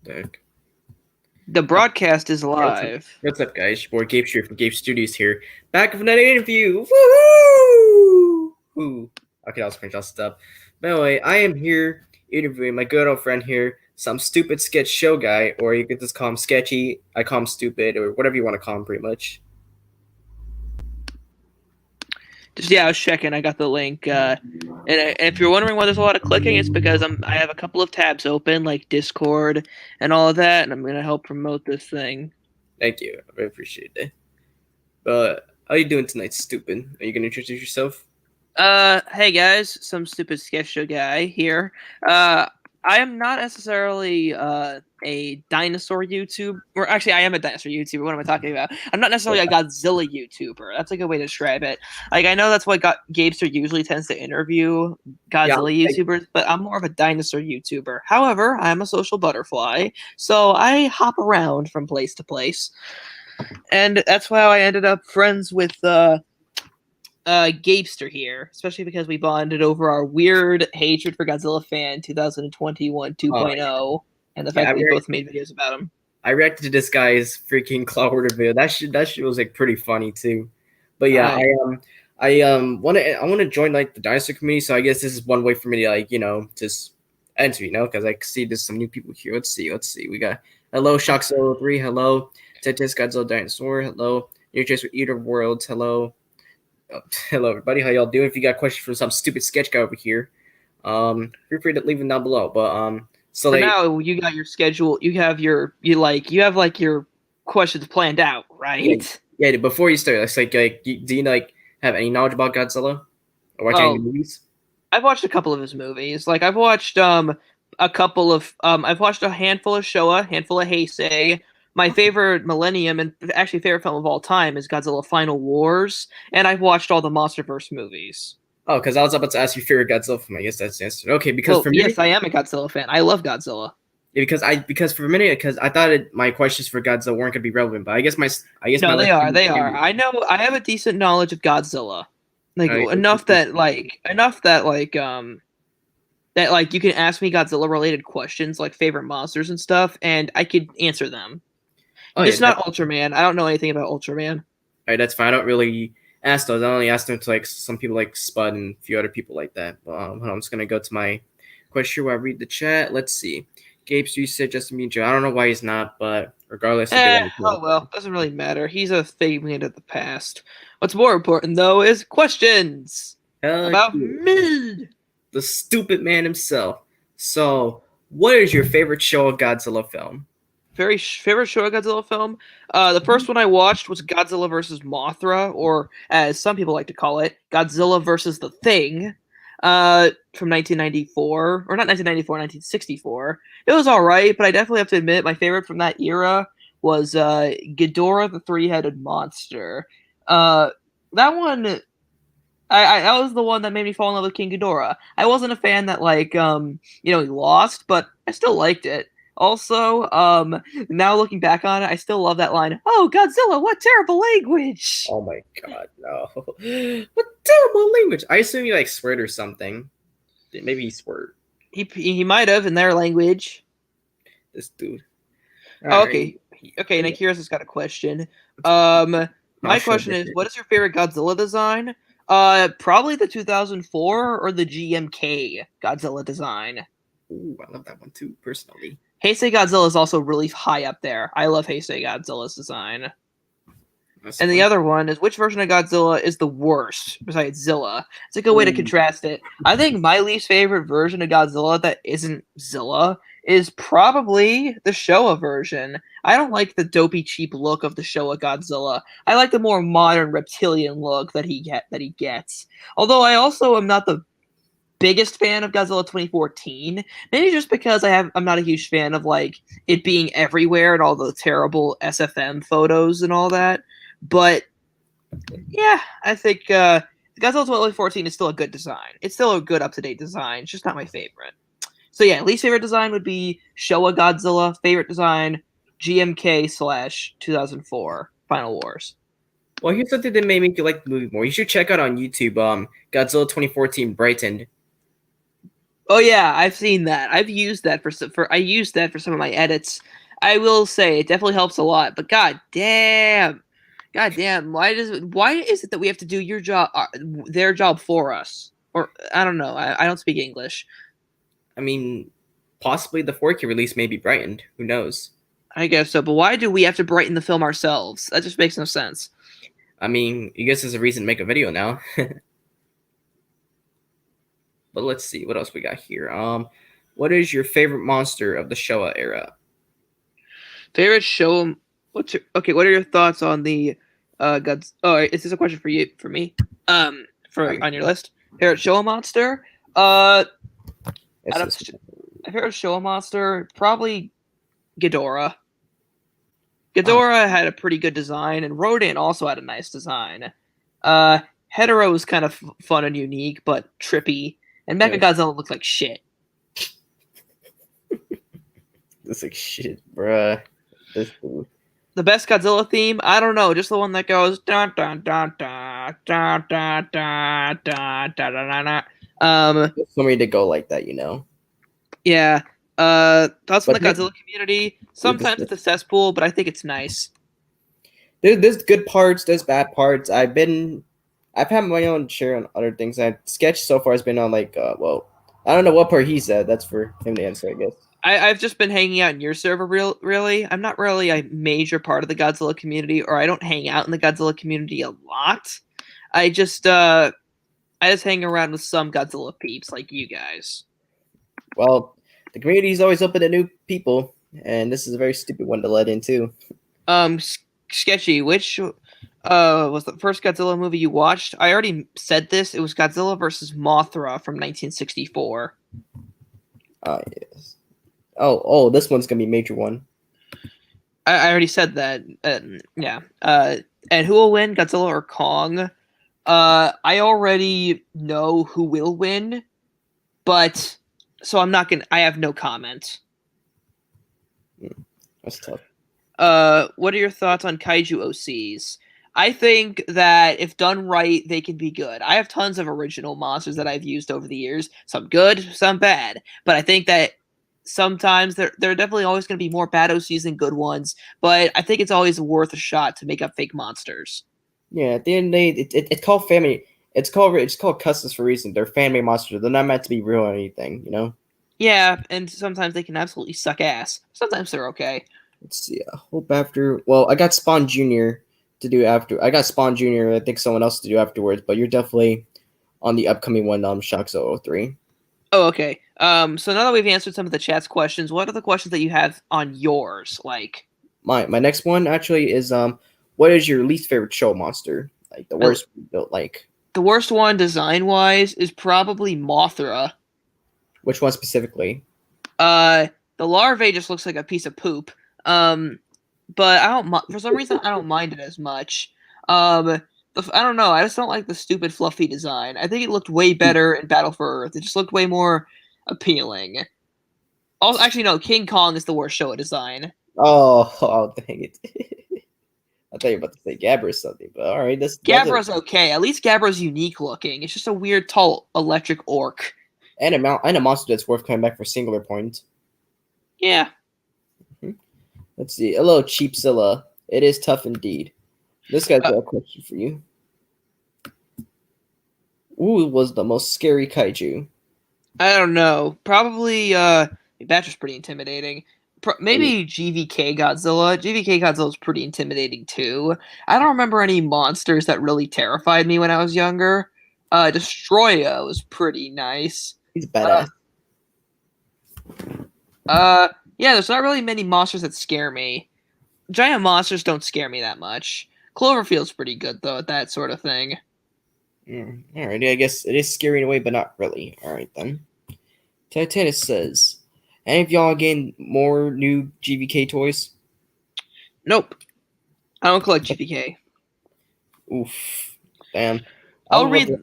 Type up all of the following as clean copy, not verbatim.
Deck. The broadcast is Yeah, live. what's up, guys? Your boy Gabe Street from Gabe Studios here. Back with another interview. Woohoo! Woo. Okay, that was pretty just up. By the way, I am here interviewing my good old friend here, some stupid sketch show guy, or you could just call him sketchy. I call him stupid, or whatever you want to call him, pretty much. I was checking. I got the link. And if you're wondering why there's a lot of clicking, it's because I have a couple of tabs open, like Discord and all of that, and I'm gonna help promote this thing. Thank you. I really appreciate it. But how you doing tonight, stupid? Are you gonna introduce yourself? Hey guys, some stupid sketch show guy here. I am not necessarily a dinosaur YouTuber, or actually, I am a dinosaur YouTuber. What am I talking about? I'm not necessarily a Godzilla YouTuber. That's a good way to describe it. Like I know that's what Gabester usually tends to interview Yeah, Godzilla YouTubers, but I'm more of a dinosaur YouTuber. However, I'm a social butterfly, so I hop around from place to place, and that's how I ended up friends with Gapester here, especially because we bonded over our weird hatred for Godzilla Fan 2021 2.0 and the yeah. fact that we both made videos about him. I reacted to this guy's freaking Cloud Order video. That shit was like pretty funny too. But yeah, I I want to join like the dinosaur community. So I guess this is one way for me to like just enter, because I see there's some new people here. Let's see. We got hello Shock 3. Hello Tetis Godzilla Dinosaur. Hello New Chase with Eater Worlds. Hello. Hello everybody. How y'all doing? If you got questions for some stupid sketch guy over here, feel free to leave them down below. But so for like now you got your schedule. You have your questions planned out, yeah, right? yeah. Before you start, it's like do you like have any knowledge about Godzilla or watch any Oh, movies? I've watched a couple of his movies. Like I've watched a handful of Showa, handful of Heisei. My favorite Millennium and actually favorite film of all time is Godzilla Final Wars, and I've watched all the MonsterVerse movies. Oh, because I was about to ask you favorite Godzilla film. I guess that's the answer. Okay, because Well, for me, yes, I am a Godzilla fan. I love Godzilla. because for a minute, because I thought my questions for Godzilla weren't gonna be relevant, but I guess my No, they last are. few They can are. be. I know. I have a decent knowledge of Godzilla, like Alright, enough that you can ask me Godzilla related questions like favorite monsters and stuff, and I could answer them. oh yeah, Just not Ultraman. I don't know anything about Ultraman. alright, that's fine. I don't really ask those. I only ask them to like some people like Spud and a few other people like that. But hold on, I'm just gonna go to my question where I read the chat. Let's see. Gabe, you said Justin Bieber. I don't know why he's not, but regardless, I do want to Oh know. well, doesn't really matter. He's a figment of the past. What's more important though is questions Heck about yeah. me. The stupid man himself. So, what is your favorite show of Godzilla film? Favorite Showa Godzilla film. The first one I watched was Godzilla vs. Mothra, or as some people like to call it, Godzilla versus the Thing, from 1994, or not 1994, 1964. It was all right, but I definitely have to admit my favorite from that era was Ghidorah the Three-Headed Monster. That one, that was the one that made me fall in love with King Ghidorah. I wasn't a fan that he lost, but I still liked it. Also, now looking back on it, I still love that line. Oh, Godzilla, what terrible language! Oh my god, no. What terrible language. I assume you like sweared or something. Maybe he sweared. He might have in their language. This dude. Oh, Alright. okay. Nakira's has got a question. I'll My show question is, it. what is your favorite Godzilla design? Probably the 2004 or the GMK Godzilla design. Ooh, I love that one too, personally. Heisei Godzilla is also really high up there. I love Heisei Godzilla's design. That's And the fun. other one is which version of Godzilla is the worst besides Zilla? It's a good way to Ooh. contrast it. I think my least favorite version of Godzilla that isn't Zilla is probably the Showa version. I don't like the dopey cheap look of the Showa Godzilla. I like the more modern reptilian look that he gets. Although I also am not the biggest fan of Godzilla 2014. Maybe just because I'm not a huge fan of like it being everywhere and all the terrible SFM photos and all that. But yeah, I think Godzilla 2014 is still a good design. It's still a good up to date design. It's just not my favorite. So yeah, least favorite design would be Showa Godzilla. Favorite design GMK / 2004 Final Wars. Well, here's something that made me like the movie more. You should check out on YouTube Godzilla 2014 Brightened. Oh yeah, I've seen that. I've used that for I used that for some of my edits. I will say it definitely helps a lot. But god damn, why is it that we have to do your job, their job for us? Or I don't know. I don't speak English. I mean, possibly the 4K release may be brightened. Who knows? I guess so. But why do we have to brighten the film ourselves? That just makes no sense. I mean, I guess there's a reason to make a video now. But let's see what else we got here. What is your favorite monster of the Showa era? Favorite show? Okay? What are your thoughts on the Gods? Oh, is this a question for you? For me? For Um, on your list? Favorite Showa monster? Uh, it's out of this my favorite Showa monster, probably Ghidorah. one. Ghidorah had a pretty good design, and Rodan also had a nice design. Uh, Hetero was kind of fun and unique, but trippy. And Yeah, Mechagodzilla looked like shit. this like shit, bruh. This The best Godzilla theme? I don't know, just the one that goes dun dun dun dun dun dun dun dun dun dun dun. there's so many to go like that, you know. Yeah. Thoughts on But the Godzilla community? Sometimes it's a cesspool, but I think it's nice. there's good parts, there's bad parts. I've had my own share on other things. Sketch so far has been on like, well, I don't know what part he said. That's for him to answer, I guess. I've just been hanging out in your server, really. I'm not really a major part of the Godzilla community, or I don't hang out in the Godzilla community a lot. I just hang around with some Godzilla peeps like you guys. Well, the community is always open to new people, and this is a very stupid one to let in too. Um, Sketchy, which was the first Godzilla movie you watched? I already said this. It was Godzilla versus Mothra from 1964. Ah, yes. Oh, this one's gonna be a major one. I already said that. Yeah. And who will win, Godzilla or Kong? I already know who will win, but so I'm not gonna. I have no comment. That's tough. What are your thoughts on kaiju OCs? I think that if done right, they can be good. I have tons of original monsters that I've used over the years. Some good, some bad. But I think that sometimes there are definitely always going to be more bad OCs than good ones. But I think it's always worth a shot to make up fake monsters. Yeah, at the end of the day, it's called family. It's called customs for a reason. They're family monsters. They're not meant to be real or anything, you know. Yeah, and sometimes they can absolutely suck ass. Sometimes they're okay. Let's see. I hope after. Well, I got Spawn Junior to do after. I got Spawn Junior. I think someone else to do afterwards. But you're definitely on the upcoming one. Shock 03. Oh, okay. So now that we've answered some of the chat's questions, what are the questions that you have on yours? Like My next one actually is what is your least favorite show monster? Like the worst built. Like the worst one design wise is probably Mothra. which one specifically? The larvae just looks like a piece of poop. But I don't. For some reason, I don't mind it as much. I don't know. I just don't like the stupid fluffy design. I think it looked way better in Battle for Earth. It just looked way more appealing. Also, actually, no. King Kong is the worst Showa design. Oh, dang it! I thought you were about to say Gabra or something, but all right, that's Gabra's okay. At least Gabra's unique looking. It's just a weird, tall, electric orc. and a monster that's worth coming back for singular points. Yeah. Let's see. Hello, Cheapzilla. It is tough indeed. This guy's got a question for you. Who was the most scary kaiju? I don't know. Probably Batra pretty intimidating. Maybe GVK Godzilla. GVK Godzilla is pretty intimidating too. I don't remember any monsters that really terrified me when I was younger. Destroya was pretty nice. He's badass. Yeah, there's not really many monsters that scare me. Giant monsters don't scare me that much. Cloverfield's pretty good though at that sort of thing. All right, I guess it is scary in a way, but not really. All right then. Titanus says, "Any of y'all gain more new GVK toys?" Nope, I don't collect GVK. Oof, damn. I'll read.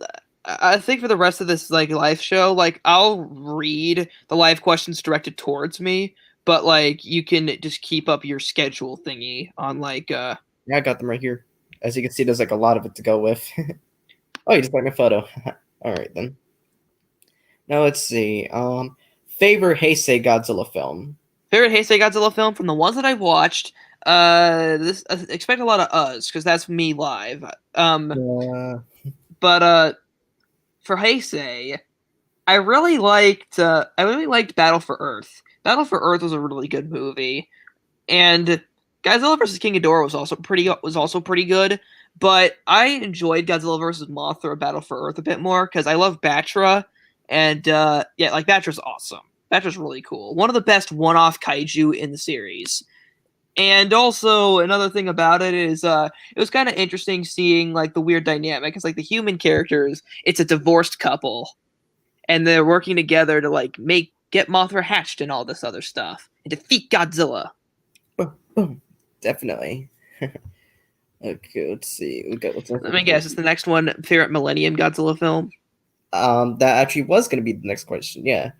I think for the rest of this live show, I'll read the live questions directed towards me, but you can just keep up your schedule thingy on Yeah, I got them right here. As you can see, there's a lot of it to go with. Oh, you just like my photo. All right then. Now let's see. Favorite Heisei Godzilla film. Favorite Heisei Godzilla film from the ones that I've watched. This expect a lot of because that's me live. Uh, But for Heisei, I really liked Battle for Earth. Battle for Earth was a really good movie, and Godzilla vs King Ghidorah was also pretty good. But I enjoyed Godzilla vs Mothra Battle for Earth a bit more because I love Batra, and yeah, like Batra's awesome. Batra's really cool. One of the best one-off kaiju in the series. And also another thing about it is it was kind of interesting seeing like the weird dynamic. It's like the human characters, it's a divorced couple and they're working together to like get Mothra hatched and all this other stuff and defeat Godzilla. boom, boom. Definitely. Okay, let's see. What's Let me guess, it's the next one. Favorite Millennium Godzilla film? That actually was going to be the next question. Yeah.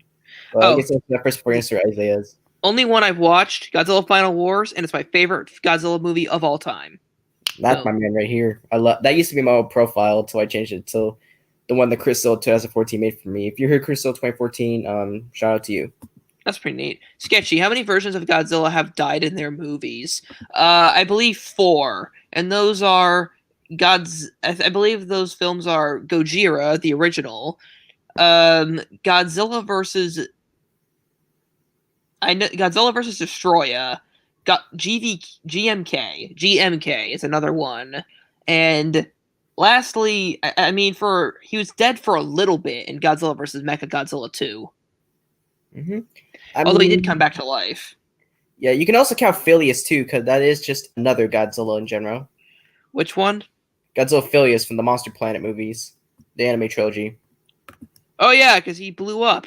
But I Oh, guess that's the first before answer Isaiah's. only one I've watched, Godzilla Final Wars, and it's my favorite Godzilla movie of all time. That's my man right here. I love that. Used to be my old profile until I changed it to the one that Crystal 2014 made for me. If you're here, Crystal 2014, shout out to you. That's pretty neat. Sketchy, how many versions of Godzilla have died in their movies? I believe 4, and those are I believe those films are Gojira, the original, Godzilla versus Godzilla versus Destroya, GMK is another one, and lastly, I mean, he was dead for a little bit in Godzilla versus Mechagodzilla 2. Mm-hmm. Although he did come back to life. Yeah, you can also count Phileas too, because that is just another Godzilla in general. Which one? Godzilla Phileas from the Monster Planet movies, the anime trilogy. Oh yeah, because he blew up.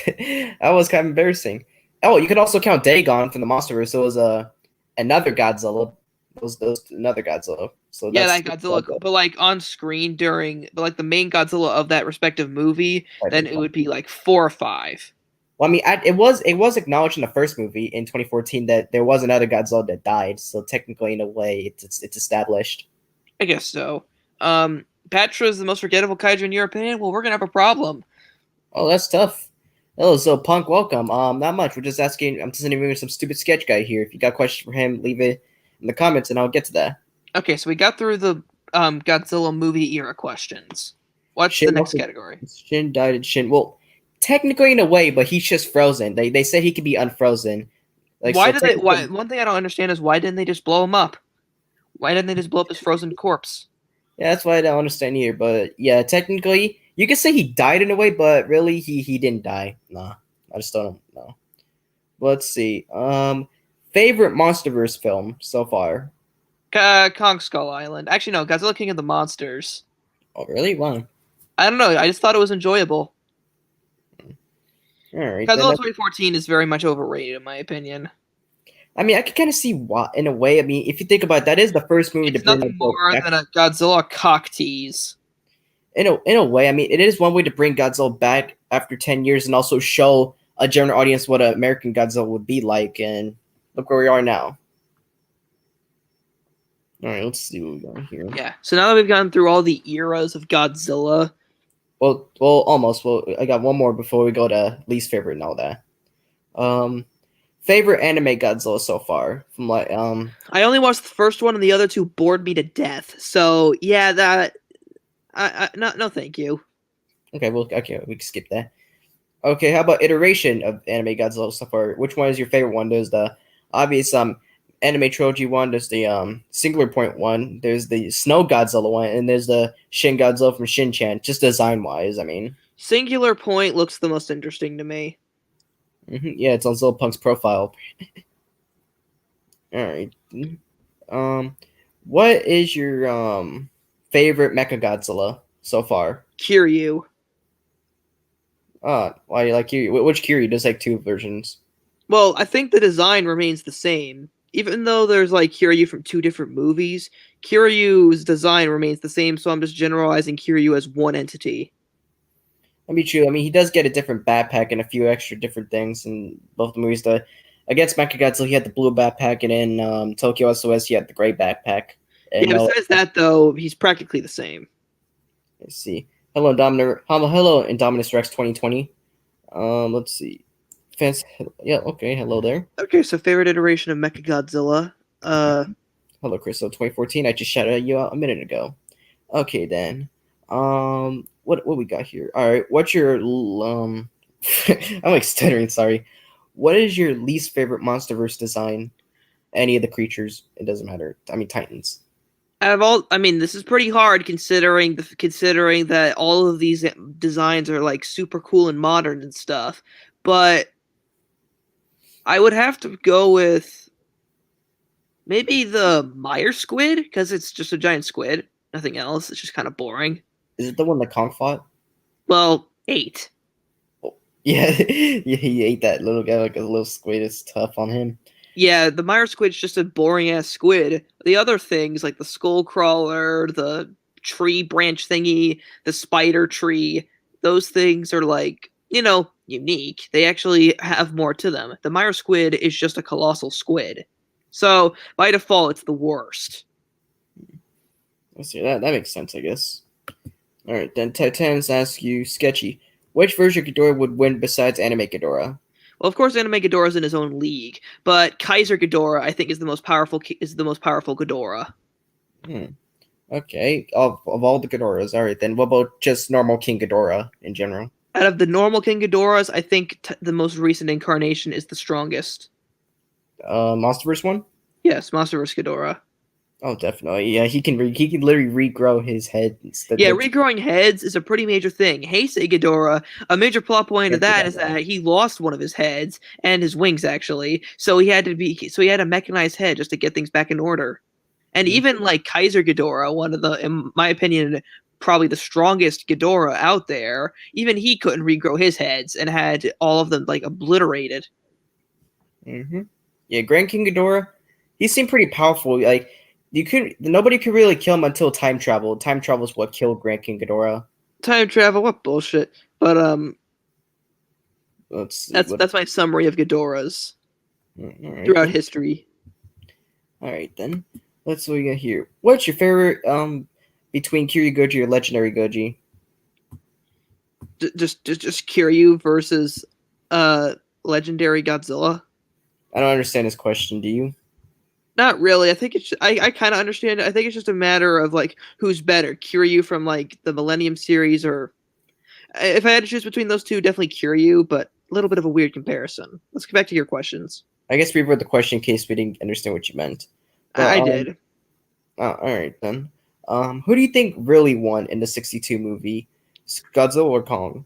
That was kind of embarrassing. Oh, you could also count Dagon from the MonsterVerse. So it was another Godzilla. Those another Godzilla. So Yeah, that's that Godzilla. But like on screen but like the main Godzilla of that respective movie, then it would be like 4 or 5. Well, I mean, it was acknowledged in the first movie in 2014 that there was another Godzilla that died. So technically, in a way, it's established. I guess so. Patra is the most forgettable kaiju in your opinion. Well, we're gonna have a problem. Oh, that's tough. Oh, so Punk, welcome. Not much. We're just asking. I'm just interviewing some stupid sketch guy here. If you got questions for him, leave it in the comments, and I'll get to that. Okay, so we got through the Godzilla movie era questions. What's the next category? Shin died in Shin. Well, technically in a way, but he's just frozen. They said he could be unfrozen. Like, why did they? Why? One thing I don't understand is why didn't they just blow him up? Why didn't they just blow up his frozen corpse? Yeah, that's why I don't understand here. But yeah, technically, you could say he died in a way, but really, he didn't die. Nah, I just don't know. Let's see. Favorite MonsterVerse film so far? Kong Skull Island. Actually, no, Godzilla King of the Monsters. Oh, really? Why? I don't know. I just thought it was enjoyable. All right. Godzilla 2014 is very much overrated, in my opinion. I mean, I could kind of see why, in a way. I mean, if you think about it, that is the first movie it's to bring nothing more than a Godzilla cock tease. In a way, I mean, it is one way to bring Godzilla back after 10 years and also show a general audience what an American Godzilla would be like. And look where we are now. All right, let's see what we got here. Yeah. So now that we've gone through all the eras of Godzilla. Well, almost. Well, I got one more before we go to least favorite and all that. Favorite anime Godzilla so far from like I only watched the first one and the other two bored me to death. So yeah, that no, thank you. Okay, well, okay, we can skip that. Okay, how about iteration of anime Godzilla so far? Which one is your favorite one? There's the obvious anime trilogy one. There's the Singular Point one. There's the Snow Godzilla one, and there's the Shin Godzilla from Shin-Chan. Just design wise, I mean. Singular Point looks the most interesting to me. Yeah, it's on Zillpunk's profile. All right. What is your favorite Mechagodzilla so far? Kiryu. Why do you like Kiryu? Which Kiryu? There's like 2 versions. Well, I think the design remains the same. Even though there's like Kiryu from 2 different movies, Kiryu's design remains the same, so I'm just generalizing Kiryu as one entity. I mean, true. I mean, he does get a different backpack and a few extra different things in both the movies. Against Mechagodzilla, he had the blue backpack, and in Tokyo SOS, he had the gray backpack. And yeah, besides that, though, he's practically the same. Let's see. Hello, Indominus Rex 2020. Let's see. Fans, yeah, okay, hello there. Okay, so favorite iteration of Mechagodzilla. Hello, Crystal 2014. I just shouted you out a minute ago. Okay, then. What we got here? All right, what's your I'm like stuttering. Sorry. What is your least favorite MonsterVerse design? Any of the creatures? It doesn't matter. I mean, Titans. Out of all, I mean, this is pretty hard considering that all of these designs are like super cool and modern and stuff. But I would have to go with maybe the Meyer squid because it's just a giant squid, nothing else. It's just kind of boring. Is it the one that Kong fought? Well, 8. Oh, yeah, yeah, he ate that little guy like a little squid. It's tough on him. Yeah, the Meyer squid's just a boring ass squid. The other things like the skull crawler, the tree branch thingy, the spider tree, those things are like, unique. They actually have more to them. The Meyer squid is just a colossal squid. So, by default, it's the worst. Let's see, that makes sense, I guess. All right, then Titans asks you, Sketchy, which version of Ghidorah would win besides Anime Ghidorah? Well, of course, Anime Ghidorah's in his own league, but Kaiser Ghidorah, I think, is the most powerful Ghidorah. Hmm. Okay, of all the Ghidorahs, all right, then what about just normal King Ghidorah in general? Out of the normal King Ghidorahs, I think the most recent incarnation is the strongest. Monsterverse one? Yes, Monsterverse Ghidorah. Oh, definitely. Yeah, he can literally regrow his head instead. Yeah, regrowing heads is a pretty major thing. Heisei Ghidorah, a major plot point of that is that he lost one of his heads and his wings actually, so he had a mechanized head just to get things back in order. And even like Kaiser Ghidorah, one of the, in my opinion, probably the strongest Ghidorah out there, even he couldn't regrow his heads and had all of them like obliterated. Mm-hmm. Yeah, Grand King Ghidorah, he seemed pretty powerful. Like nobody could really kill him until time travel. Time travel is what killed Grand King Ghidorah. Time travel, what bullshit. But let's see. That's my summary of Ghidorahs right, throughout history. All right then. Let's see what we got here. What's your favorite between Kiryu Goji or Legendary Goji? Just Kiryu versus Legendary Godzilla. I don't understand this question. Do you? Not really. I think it's. I kind of understand it. I think it's just a matter of like who's better, Kiryu from like the Millennium series, or if I had to choose between those two, definitely Kiryu. But a little bit of a weird comparison. Let's get back to your questions. I guess we wrote the question in case we didn't understand what you meant. But, I did. All right then. Who do you think really won in the '62 movie, Godzilla or Kong?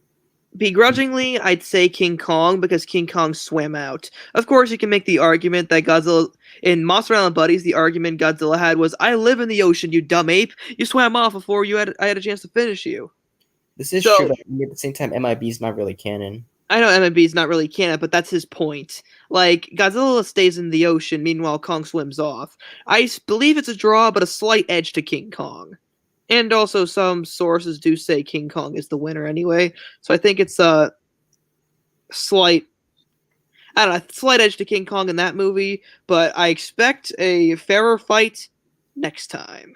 Begrudgingly, I'd say King Kong because King Kong swam out. Of course, you can make the argument that Godzilla in Monster Island Buddies, the argument Godzilla had was, "I live in the ocean, you dumb ape. You swam off before I had a chance to finish you." This is true, but at the same time, MIB is not really canon. I know MMB is not really canon, but that's his point. Like, Godzilla stays in the ocean, meanwhile Kong swims off. I believe it's a draw, but a slight edge to King Kong. And also, some sources do say King Kong is the winner anyway, so I think it's a slight edge to King Kong in that movie, but I expect a fairer fight next time.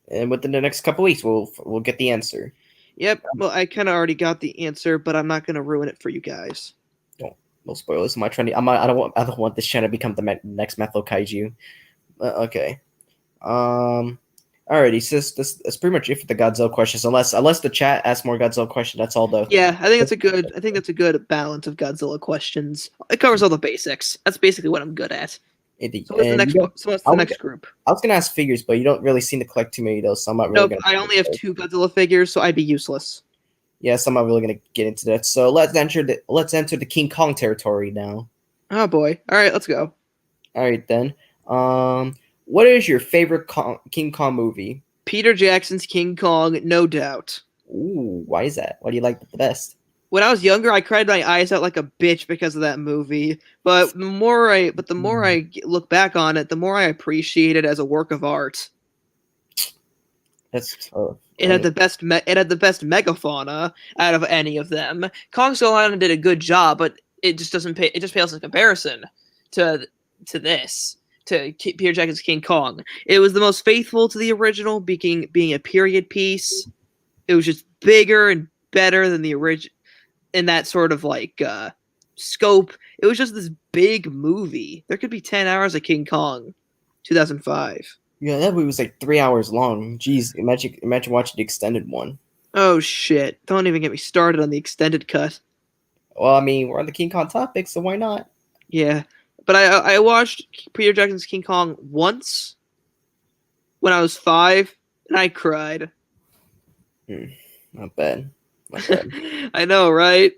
And within the next couple weeks, we'll get the answer. Yep. Well, I kind of already got the answer, but I'm not going to ruin it for you guys. No spoilers. I don't want this channel to become the next Metho Kaiju. Okay. Alrighty. So that's pretty much it for the Godzilla questions. Unless the chat asks more Godzilla questions, that's all though. Yeah, I think that's a good balance of Godzilla questions. It covers all the basics. That's basically what I'm good at. So what's the next group? I was gonna ask figures, but you don't really seem to collect too many of those, so I'm not really I only have 2 Godzilla figures, so I'd be useless. Yeah, so I'm not really gonna get into that. So let's enter the King Kong territory now. Oh boy! All right, let's go. All right then. What is your favorite King Kong movie? Peter Jackson's King Kong, no doubt. Ooh, why is that? Why do you like it the best? When I was younger, I cried my eyes out like a bitch because of that movie. But the more I look back on it, the more I appreciate it as a work of art. That's tough. It had the best megafauna out of any of them. Kong Skull Island did a good job, but it just doesn't pay. It just pales in comparison to Peter Jackson's King Kong. It was the most faithful to the original, being a period piece. It was just bigger and better than the original in that sort of like scope. It was just this big movie. There could be 10 hours of King Kong, 2005. Yeah, that movie was like 3 hours long. Jeez, imagine watching the extended one. Oh shit! Don't even get me started on the extended cut. Well, I mean, we're on the King Kong topic, so why not? Yeah, but I watched Peter Jackson's King Kong once when I was 5, and I cried. Not bad. Not bad. I know, right?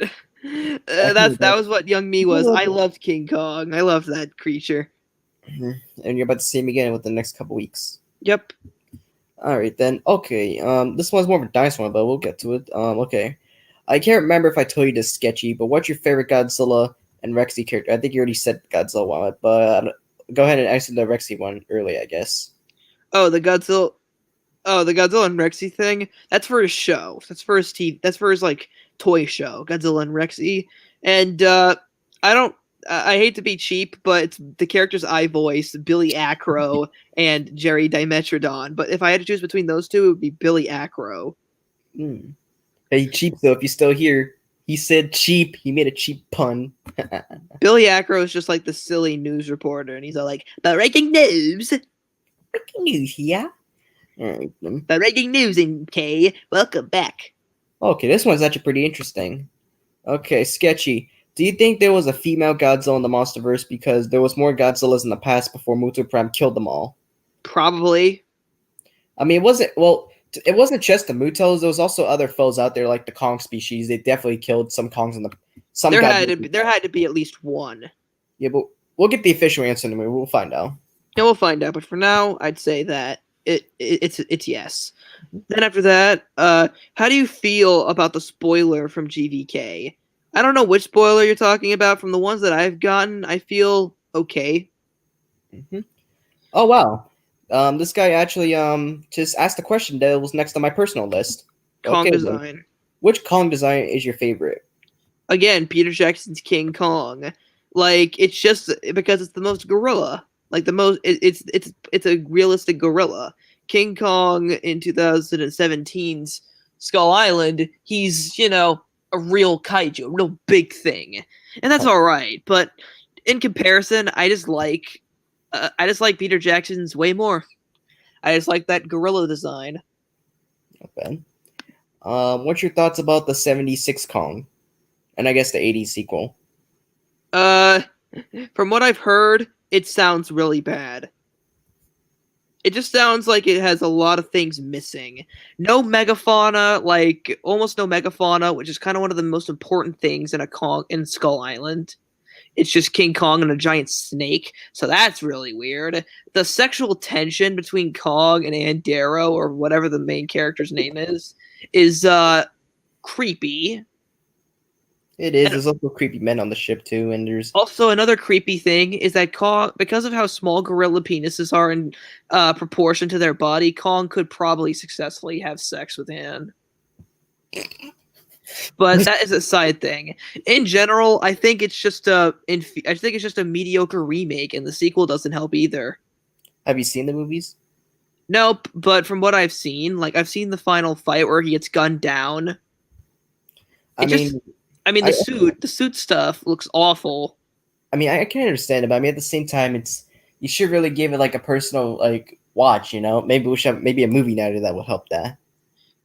Actually, That was what young me was. I loved King Kong. I loved that creature. and you're about to see him again within the next couple weeks. Yep. All right then. Okay. This one's more of a dice one, but we'll get to it. Okay. I can't remember if I told you this, Sketchy, but what's your favorite Godzilla and Rexy character? I think you already said Godzilla one, but go ahead and answer the Rexy one early, I guess. Oh, the Godzilla. Oh, the Godzilla and Rexy thing. That's for his show. That's for his That's for his like toy show. Godzilla and Rexy. And I don't. I hate to be cheap, but it's the characters I voice, Billy Acro and Jerry Dimetrodon. But if I had to choose between those two, it would be Billy Acro. Hey, cheap though. If you're still here, he said cheap. He made a cheap pun. Billy Acro is just like the silly news reporter, and he's all like, "The breaking news, Breaking news here. All right then. the breaking news in K. Welcome back." Okay, this one's actually pretty interesting. Okay, Sketchy. Do you think there was a female Godzilla in the MonsterVerse because there was more Godzillas in the past before Muto Prime killed them all? Probably. I mean, it wasn't just the Mutos. There was also other foes out there, like the Kong species. They definitely killed some Kongs in the some. There had to be at least one. Yeah, but we'll get the official answer in a minute. We'll find out. Yeah, we'll find out. But for now, I'd say that it's yes. Then after that, how do you feel about the spoiler from GVK? I don't know which spoiler you're talking about. From the ones that I've gotten, I feel okay. Oh wow, this guy actually just asked a question that was next on my personal list. Kong Okay, design. which Kong design is your favorite? Again, Peter Jackson's King Kong. Like it's just because it's the most gorilla. Like the most, it's a realistic gorilla. King Kong in 2017's Skull Island. He's a real kaiju, a real big thing, and that's all right. But in comparison, I just like Peter Jackson's way more. I just like that gorilla design. Not bad. What's your thoughts about the '76 Kong, and I guess the '80s sequel? From what I've heard, it sounds really bad. It just sounds like it has a lot of things missing. No megafauna, like almost no megafauna, which is kind of one of the most important things in Skull Island. It's just King Kong and a giant snake, so that's really weird. The sexual tension between Kong and Andero, or whatever the main character's name is creepy. It is. There's also creepy men on the ship too, and there's Also another creepy thing is that Kong, because of how small gorilla penises are in proportion to their body, Kong could probably successfully have sex with Anne. But that is a side thing. In general, I think it's just a mediocre remake, and the sequel doesn't help either. Have you seen the movies? Nope. But from what I've seen, like I've seen the final fight where he gets gunned down. The suit stuff looks awful. I mean, I can understand it, but I mean, at the same time, you should really give it like a personal watch. Maybe we should have maybe a movie night that will help that.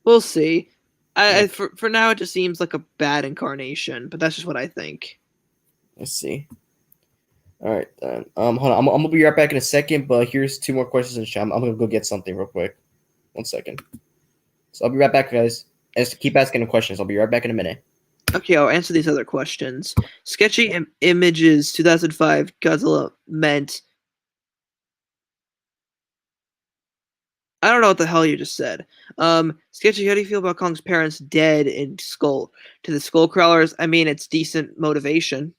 We'll see. For now, it just seems like a bad incarnation, but that's just what I think. Let's see. All right, then. Hold on. I'm gonna be right back in a second, but here's 2 more questions in the chat. I'm gonna go get something real quick. 1 second. So I'll be right back, guys. Just keep asking the questions. I'll be right back in a minute. Okay, I'll answer these other questions. Sketchy Images 2005 Godzilla meant. I don't know what the hell you just said. Sketchy, how do you feel about Kong's parents dead in Skull? To the Skull Crawlers, I mean, it's decent motivation.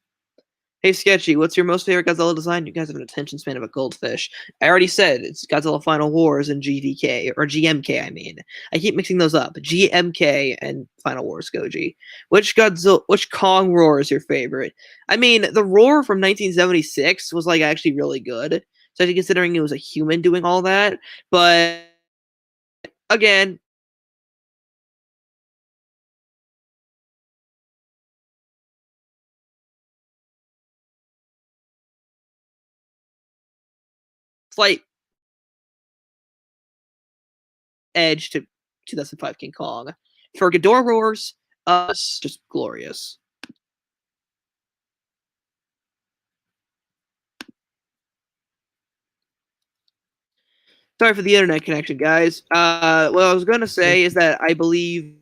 Hey, Sketchy, what's your most favorite Godzilla design? You guys have an attention span of a goldfish. I already said it's Godzilla Final Wars and GVK, or GMK, I mean. I keep mixing those up. GMK and Final Wars Goji. Which Kong roar is your favorite? I mean, the roar from 1976 was, like, actually really good, especially considering it was a human doing all that. But, again, slight edge to 2005 King Kong. For Ghidorah roars, just glorious. Sorry for the internet connection, guys. What I was gonna say is that I believe,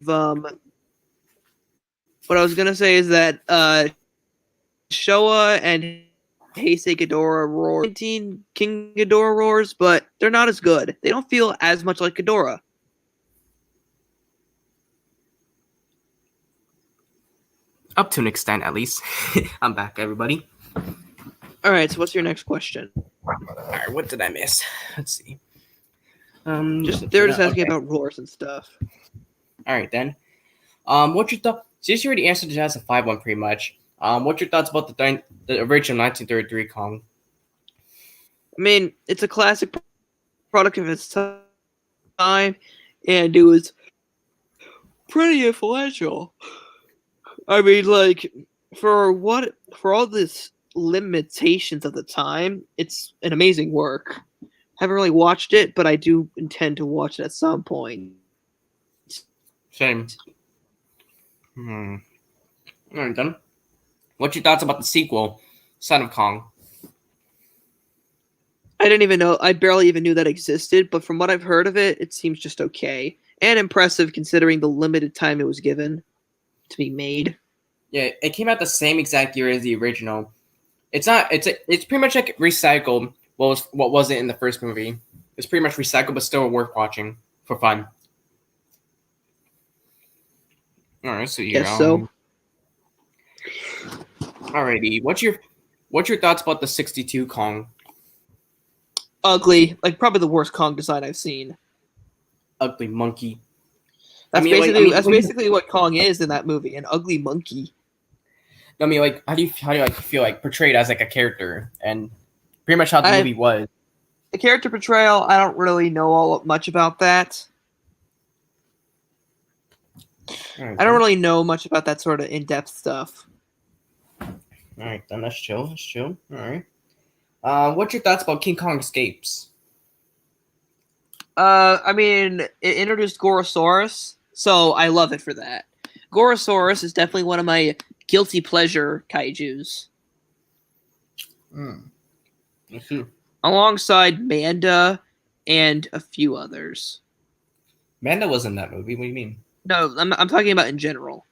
what I was gonna say is that Showa and Heisei Ghidorah roar 19 King Ghidorah roars, but they're not as good. They don't feel as much like Ghidorah. Up to an extent, at least. I'm back, everybody. All right, so what's your next question? All right, what did I miss? Let's see. They're just asking about roars and stuff. All right then. What's your thought? Since you already answered the 2005 one, pretty much. What's your thoughts about the original 1933 Kong? I mean, it's a classic product of its time, and it was pretty influential. I mean, like, for all this limitations of the time, it's an amazing work. Haven't really watched it, but I do intend to watch it at some point. Same. All right then. What's your thoughts about the sequel, Son of Kong? I didn't even know. I barely even knew that existed, but from what I've heard of it, it seems just okay and impressive considering the limited time it was given to be made. Yeah, it came out the same exact year as the original. It's not. It's pretty much like recycled. What was it in the first movie? It's pretty much recycled, but still worth watching for fun. All right, so Yes, so. Alrighty, what's your thoughts about the 62 Kong? Ugly, like probably the worst Kong design I've seen. Ugly monkey. That's basically what Kong is in that movie, an ugly monkey. I mean, like, how do you like feel like portrayed as like a character, and pretty much how the movie was? The character portrayal, I don't really know all much about that. Right, I don't really know much about that sort of in-depth stuff. All right, then let's chill. All right. What's your thoughts about King Kong Escapes? I mean, it introduced Gorosaurus, so I love it for that. Gorosaurus is definitely one of my guilty pleasure kaijus. Alongside Manda and a few others. Manda was in that movie. What do you mean? No, I'm talking about in general.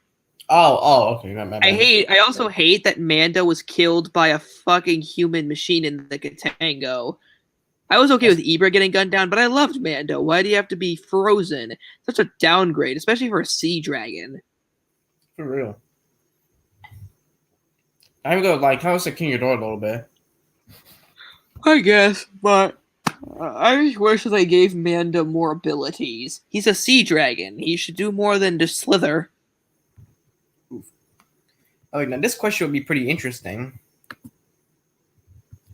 Okay. I also hate that Manda was killed by a fucking human machine in the Katango. I was okay with Ibra getting gunned down, but I loved Mando. Why do you have to be frozen? Such a downgrade, especially for a sea dragon. For real. I'm gonna like kind of like King Ghidorah a little bit. I guess, but I just wish they gave Mando more abilities. He's a sea dragon. He should do more than just slither. Oh, now this question would be pretty interesting.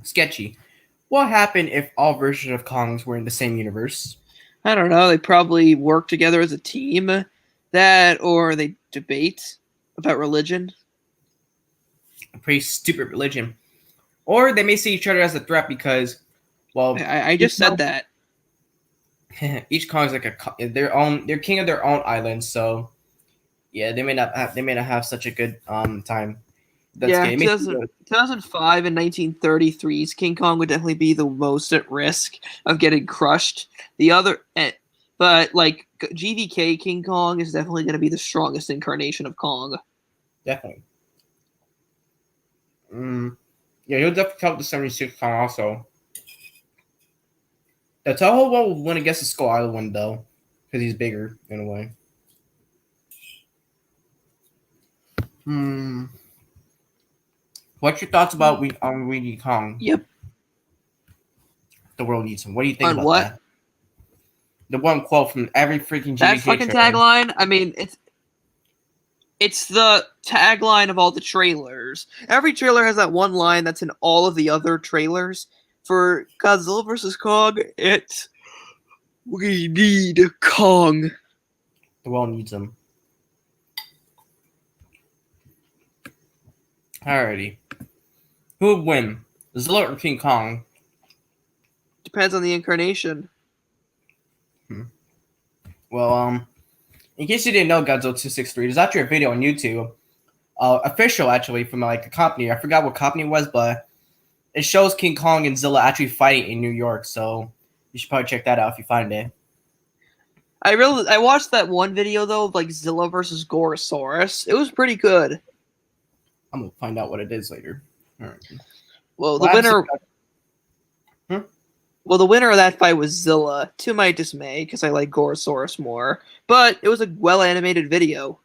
Sketchy. What happened if all versions of Kongs were in the same universe? I don't know. They probably work together as a team. That, or they debate about religion. A pretty stupid religion. Or they may see each other as a threat because, well, I just said that. Each Kong is like they're king of their own island, so yeah, they may not have such a good time. That's 2005 and 1933's King Kong would definitely be the most at risk of getting crushed. But like GVK King Kong is definitely going to be the strongest incarnation of Kong. Definitely. Yeah, he'll definitely help the 76 Kong also. The Toho one will win against the Skull Island one though, because he's bigger in a way. What's your thoughts about Weedy Kong? Yep. The world needs him. What do you think on about what? that? The one quote from every freaking GVK that fucking trailer. Tagline. I mean, it's the tagline of all the trailers. Every trailer has that one line that's in all of the other trailers. For Godzilla vs. Kong, it's "We need Kong." The world needs him. Alrighty. Who would win? Zilla or King Kong? Depends on the incarnation. Well, in case you didn't know, Godzilla 263, there's actually a video on YouTube, official actually from like a company. I forgot what company it was, but it shows King Kong and Zilla actually fighting in New York. So you should probably check that out if you find it. I watched that one video though of like Zilla versus Gorosaurus. It was pretty good. I'm gonna find out what it is later. All right. Well, Well, Well, the winner of that fight was Zilla, to my dismay, because I like Gorosaurus more. But it was a well-animated video.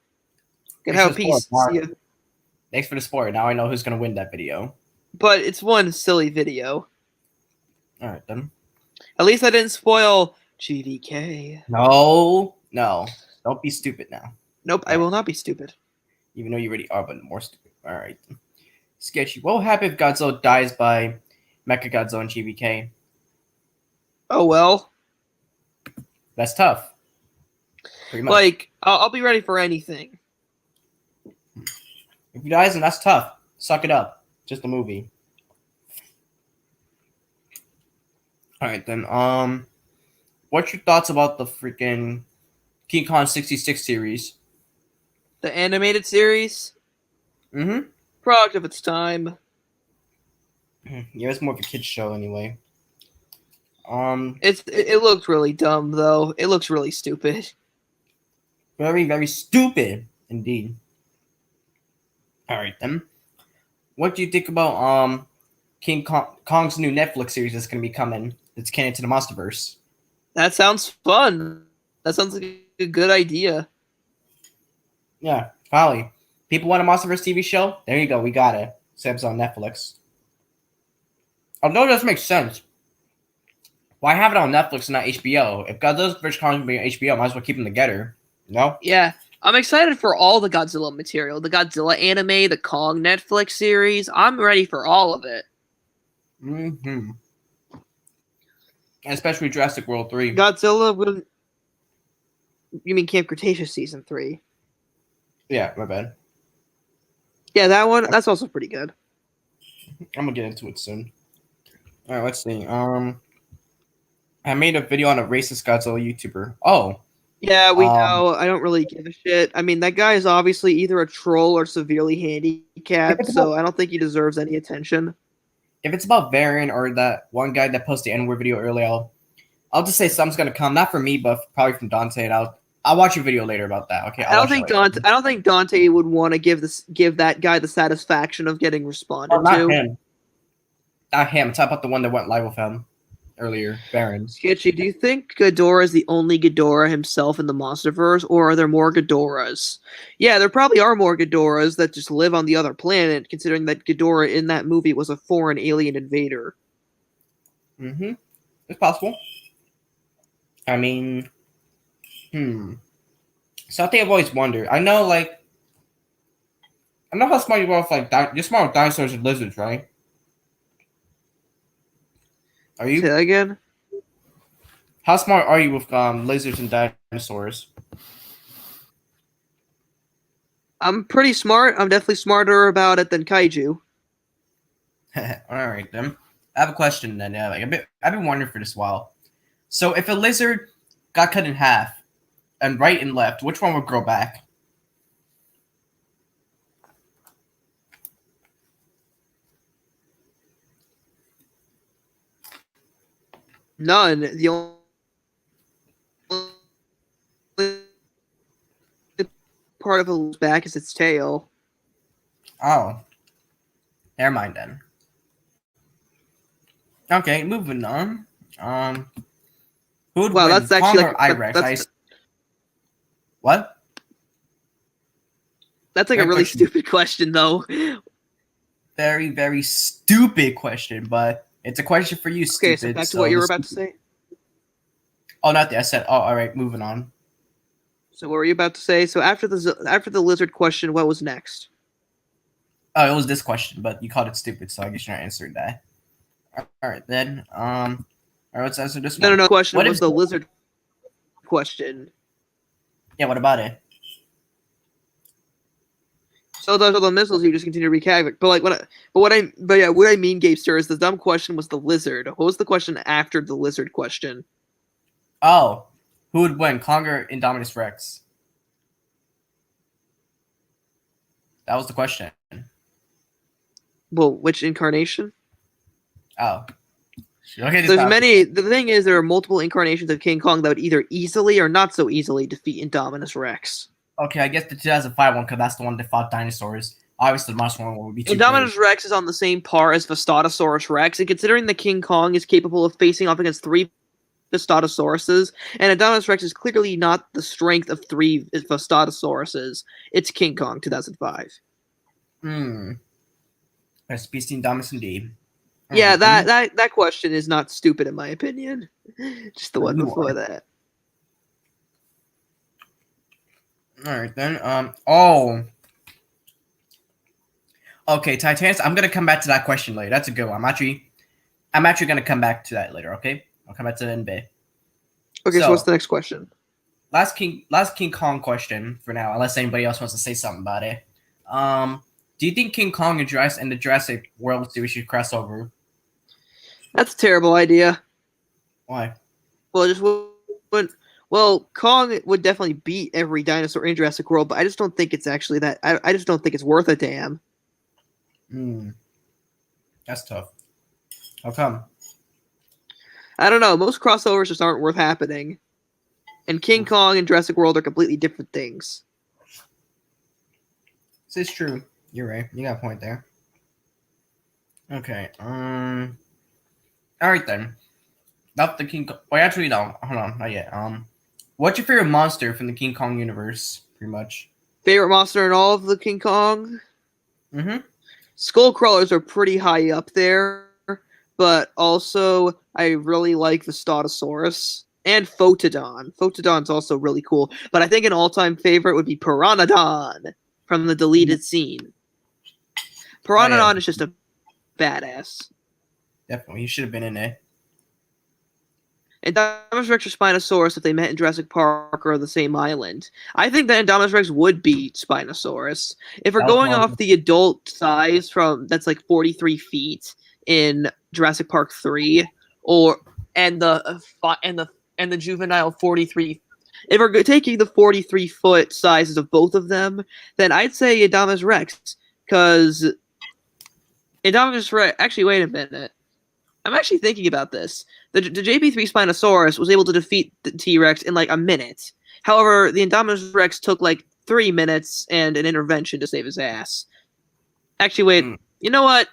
Thanks for the spoiler. Now I know who's gonna win that video. But it's one silly video. All right then. At least I didn't spoil GVK. No, don't be stupid now. Nope, I will not be stupid. Even though you already are, but more stupid. All right. Sketchy. What will happen if Godzilla dies by Mechagodzilla and GVK? Oh well. That's tough. Pretty much. Like, I'll be ready for anything. If he dies, then that's tough. Suck it up. Just a movie. All right then. What's your thoughts about the freaking King Kong 66 series? The animated series? Mm-hmm. Product of its time. Yeah, it's more of a kid's show anyway. It looked really dumb though. It looks really stupid. Very, very stupid indeed. All right then. What do you think about King Kong's new Netflix series that's going to be coming? It's canon to the MonsterVerse. That sounds fun. That sounds like a good idea. Yeah, probably. People want a MonsterVerse TV show? There you go. We got it. Sam's on Netflix. Although it doesn't make sense. Why have it on Netflix and not HBO? If Godzilla vs. Kong can be on HBO, might as well keep them together. No? Yeah. I'm excited for all the Godzilla material. The Godzilla anime, the Kong Netflix series. I'm ready for all of it. Mm-hmm. Especially Jurassic World 3. Godzilla will... You mean Camp Cretaceous Season 3? Yeah, my bad. Yeah, that one, that's also pretty good. I'm gonna get into it soon. Alright, let's see. I made a video on a racist Godzilla YouTuber. Oh. Yeah, we know. I don't really give a shit. I mean, that guy is obviously either a troll or severely handicapped, so I don't think he deserves any attention. If it's about Varian or that one guy that posted the N-word video earlier, I'll just say something's gonna come. Not from me, but probably from Dante. And I'll watch a video later about that. Okay. I don't think Dante would want to give that guy the satisfaction of getting responded to. Him. Not him. Talk about the one that went live with him earlier, Baron. Sketchy, do you think Ghidorah is the only Ghidorah himself in the MonsterVerse, or are there more Ghidorahs? Yeah, there probably are more Ghidorahs that just live on the other planet, considering that Ghidorah in that movie was a foreign alien invader. Mm-hmm. It's possible. I mean, something I've always wondered. I know how smart you are with you're smart with dinosaurs and lizards, right? Are you? Say that again? How smart are you with lizards and dinosaurs? I'm pretty smart. I'm definitely smarter about it than Kaiju. All right, then. I have a question then. Yeah, I've been wondering for this a while. So if a lizard got cut in half, and right and left, which one would grow back? None. The only part of a back is its tail. Oh. Never mind then. Okay, moving on. Who would win, that's actually Kong or I-Rex? What? That's like a really stupid question, though. Very, very stupid question, but it's a question for you, stupid. Okay, so back to what you were about to say. Oh, not that. I said, oh, all right, moving on. So what were you about to say? So after the lizard question, what was next? Oh, it was this question, but you called it stupid, so I guess you're not answering that. All right, then. All right, let's answer this one. No. Question was the lizard question. Yeah, what about it? So those are the missiles you just continue to wreak havoc. But what I mean, Gapester, is the dumb question was the lizard. What was the question after the lizard question? Oh, who would win, Kong or Indominus Rex? That was the question. Well, which incarnation? Oh. Okay, There's many. The thing is, there are multiple incarnations of King Kong that would either easily or not so easily defeat Indominus Rex. Okay, I guess the 2005 one, because that's the one that fought dinosaurs. Obviously, the monster one would be too Indominus big. Rex is on the same par as Vistatosaurus Rex, and considering that King Kong is capable of facing off against 3 Vistatosauruses, and Indominus Rex is clearly not the strength of 3 Vistatosauruses, it's King Kong 2005. Best beast Indominus indeed. Yeah, that question is not stupid in my opinion. Just the one before that. All right then. Oh. Okay, Titans. I'm gonna come back to that question later. That's a good one. I'm actually gonna come back to that later. Okay, I'll come back to that in a bit. Okay, so what's the next question? Last King Kong question for now, unless anybody else wants to say something about it. Do you think King Kong and the Jurassic World series should cross over? That's a terrible idea. Why? Well, just wouldn't. Well, Kong would definitely beat every dinosaur in Jurassic World, but I just don't think it's actually that. I just don't think it's worth a damn. That's tough. How come? I don't know. Most crossovers just aren't worth happening. And King Kong and Jurassic World are completely different things. This is true. You're right. You got a point there. Okay. All right then. Not the King Kong. Wait, actually, no. Hold on. Not yet. What's your favorite monster from the King Kong universe? Pretty much. Favorite monster in all of the King Kong? Skull crawlers are pretty high up there, but also I really like the Statosaurus and Photodon. Photodon's also really cool, but I think an all-time favorite would be Pteranodon from the deleted scene. Pteranodon is just a badass. Definitely, he should have been in it. Indominus Rex or Spinosaurus, if they met in Jurassic Park, or the same island. I think that Indominus Rex would beat Spinosaurus. If we're going off the adult size that's like 43 feet in Jurassic Park 3, and the juvenile 43. If we're taking the 43-foot sizes of both of them, then I'd say Indominus Rex, because Indominus Rex. Actually, wait a minute. I'm actually thinking about this. The JP3 Spinosaurus was able to defeat the T-Rex in like a minute. However, the Indominus Rex took like 3 minutes and an intervention to save his ass. Actually, wait. You know what?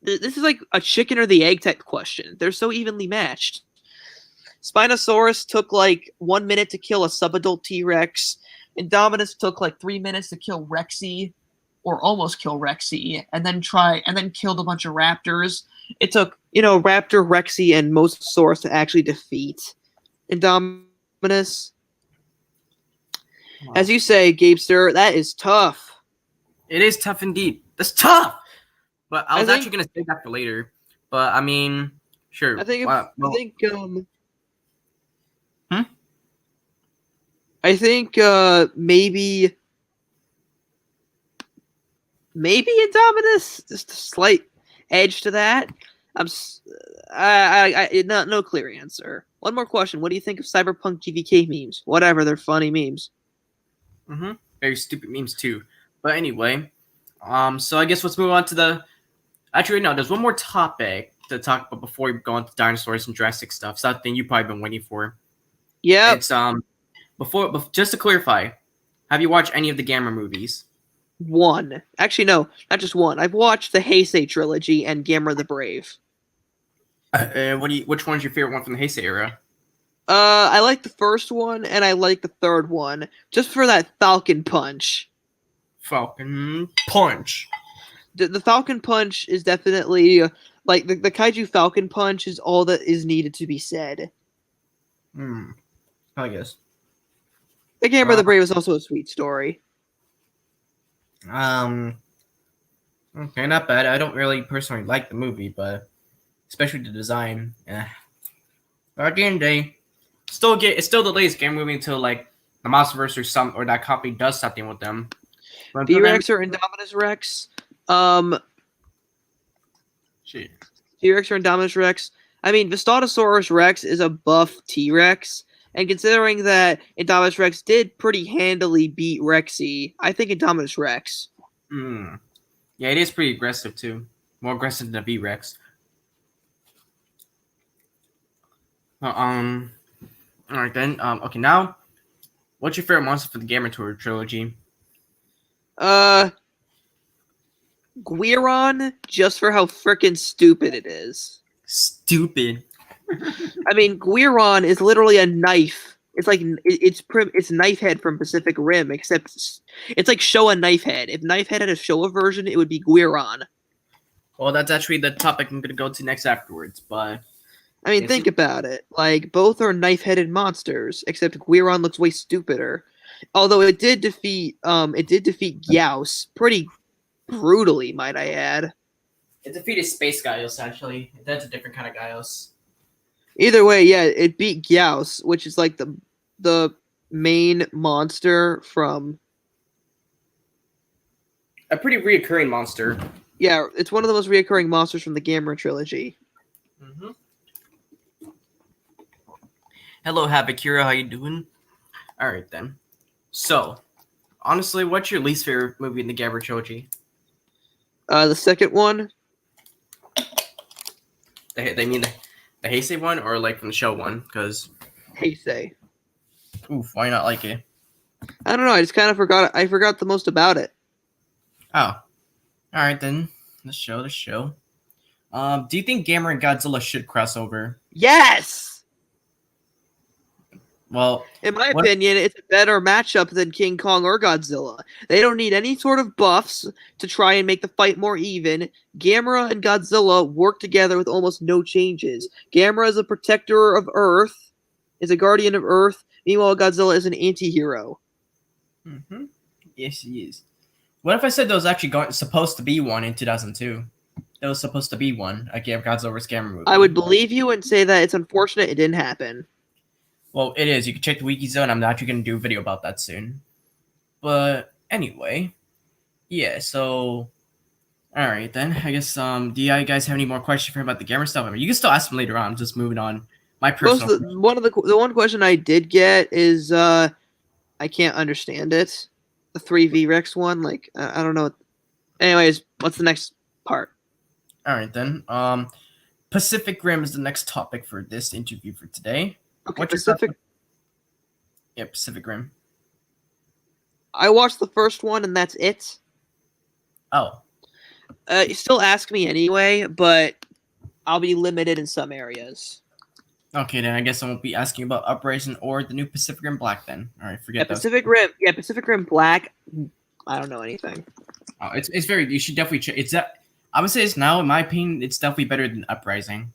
This is like a chicken or the egg type question. They're so evenly matched. Spinosaurus took like 1 minute to kill a subadult T-Rex. Indominus took like 3 minutes to kill Rexy, or almost kill Rexy, and then killed a bunch of raptors. It took, Raptor, Rexy, and Mosasaurus to actually defeat Indominus. Wow. As you say, Gapester, that is tough. It is tough indeed. That's tough. But I was actually going to save that for later. But I mean, sure. I think maybe Indominus, just a slight edge to that. No clear answer. One more question. What do you think of cyberpunk GVK memes? Whatever, they're funny memes. Very stupid memes too. But anyway, so I guess let's move on to actually, no, there's one more topic to talk about before we go on to dinosaurs and Jurassic stuff. Something you've probably been waiting for. Yeah. It's just to clarify, have you watched any of the Gamera movies? One. Actually, no, not just one. I've watched the Heisei trilogy and Gamera the Brave. Which one's your favorite one from the Heisei era? I like the first one, and I like the third one, just for that Falcon Punch. Falcon Punch. The Falcon Punch is definitely, like, the Kaiju Falcon Punch is all that is needed to be said. I guess. The Gamera the Brave is also a sweet story. Okay, not bad. I don't really personally like the movie, but especially the design. But at the end of the day, it's still the latest game movie until like the Monsterverse or that company does something with them. V-Rex or Indominus Rex? Shit. T-Rex or Indominus Rex? I mean, Vistatosaurus Rex is a buff T-Rex, and considering that Indominus Rex did pretty handily beat Rexy, I think Indominus Rex. Yeah, it is pretty aggressive too. More aggressive than a V-Rex. Alright then. Okay, now, what's your favorite monster for the Gamer Tour trilogy? Guiron, just for how freaking stupid it is. Stupid. I mean, Guiron is literally a knife. It's like it's Knife Head from Pacific Rim, except it's like Showa Knife Head. If Knife Head had a Showa version, it would be Guiron. Well, that's actually the topic I'm gonna go to next afterwards. But I mean, think about it. Like, both are knife-headed monsters, except Guiron looks way stupider. Although it did defeat Gyaos pretty brutally, might I add. it defeated Space Gyos, actually. That's a different kind of Gyos. Either way, yeah, it beat Gyaos, which is like the main monster from... A pretty reoccurring monster. Yeah, it's one of the most reoccurring monsters from the Gamera trilogy. Mm-hmm. Hello, Habakira. How you doing? All right, then. So, honestly, what's your least favorite movie in the Gamera trilogy? The second one. They mean the Heisei one, or like from the show one? Because Heisei. Oof, why not like it? I don't know. I just kind of forgot. I forgot the most about it. Oh, all right then. Let's show. Do you think Gamera and Godzilla should cross over? Yes. Well, in my opinion, it's a better matchup than King Kong or Godzilla. They don't need any sort of buffs to try and make the fight more even. Gamera and Godzilla work together with almost no changes. Gamera is a protector of Earth, is a guardian of Earth. Meanwhile, Godzilla is an anti-hero. Mm-hmm. Yes, he is. What if I said there was actually supposed to be one in 2002? There was supposed to be one, a Godzilla vs. Gamera movie. I would believe you and say that it's unfortunate it didn't happen. Well, it is. You can check the wiki zone. I'm actually going to do a video about that soon. But anyway, yeah. So, all right then. I guess. Do you guys have any more questions for him about the Gamera stuff? I mean, you can still ask him later on. I'm just moving on. My personal. The one question I did get is I can't understand it. The 3 V-Rex one, like I don't know. Anyways, what's the next part? All right then. Pacific Rim is the next topic for this interview for today. Okay, Pacific. Yeah, Pacific Rim. I watched the first one and that's it. Oh. You still ask me anyway, but I'll be limited in some areas. Okay, then I guess I won't be asking about Uprising or the new Pacific Rim Black then. All right, forget those. Pacific Rim. Yeah, Pacific Rim Black. I don't know anything. Oh, it's very. You should definitely check. It's that. I would say it's now, in my opinion, it's definitely better than Uprising.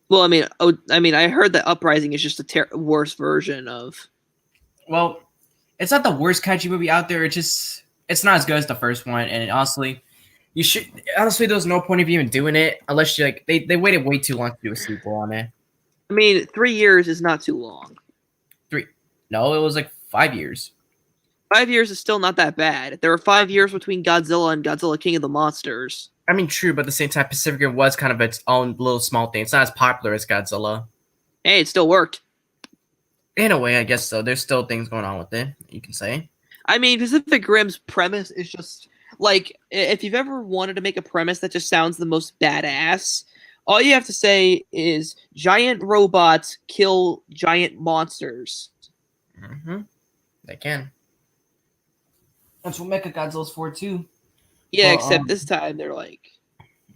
Well, I mean, I heard that Uprising is just a worse version of. Well, it's not the worst kaiju movie out there. It's not as good as the first one, and honestly, there's no point of even doing it unless you like they waited way too long to do a sequel on it. I mean, 3 years is not too long. No, it was like 5 years. 5 years is still not that bad. There were 5 years between Godzilla and Godzilla King of the Monsters. I mean, true, but at the same time, Pacific Rim was kind of its own little small thing. It's not as popular as Godzilla. Hey, it still worked. In a way, I guess so. There's still things going on with it, you can say. I mean, Pacific Rim's premise is just, like, if you've ever wanted to make a premise that just sounds the most badass, all you have to say is, giant robots kill giant monsters. Mm-hmm. They can. That's what Mechagodzilla's for, too. Yeah, well, except this time they're like,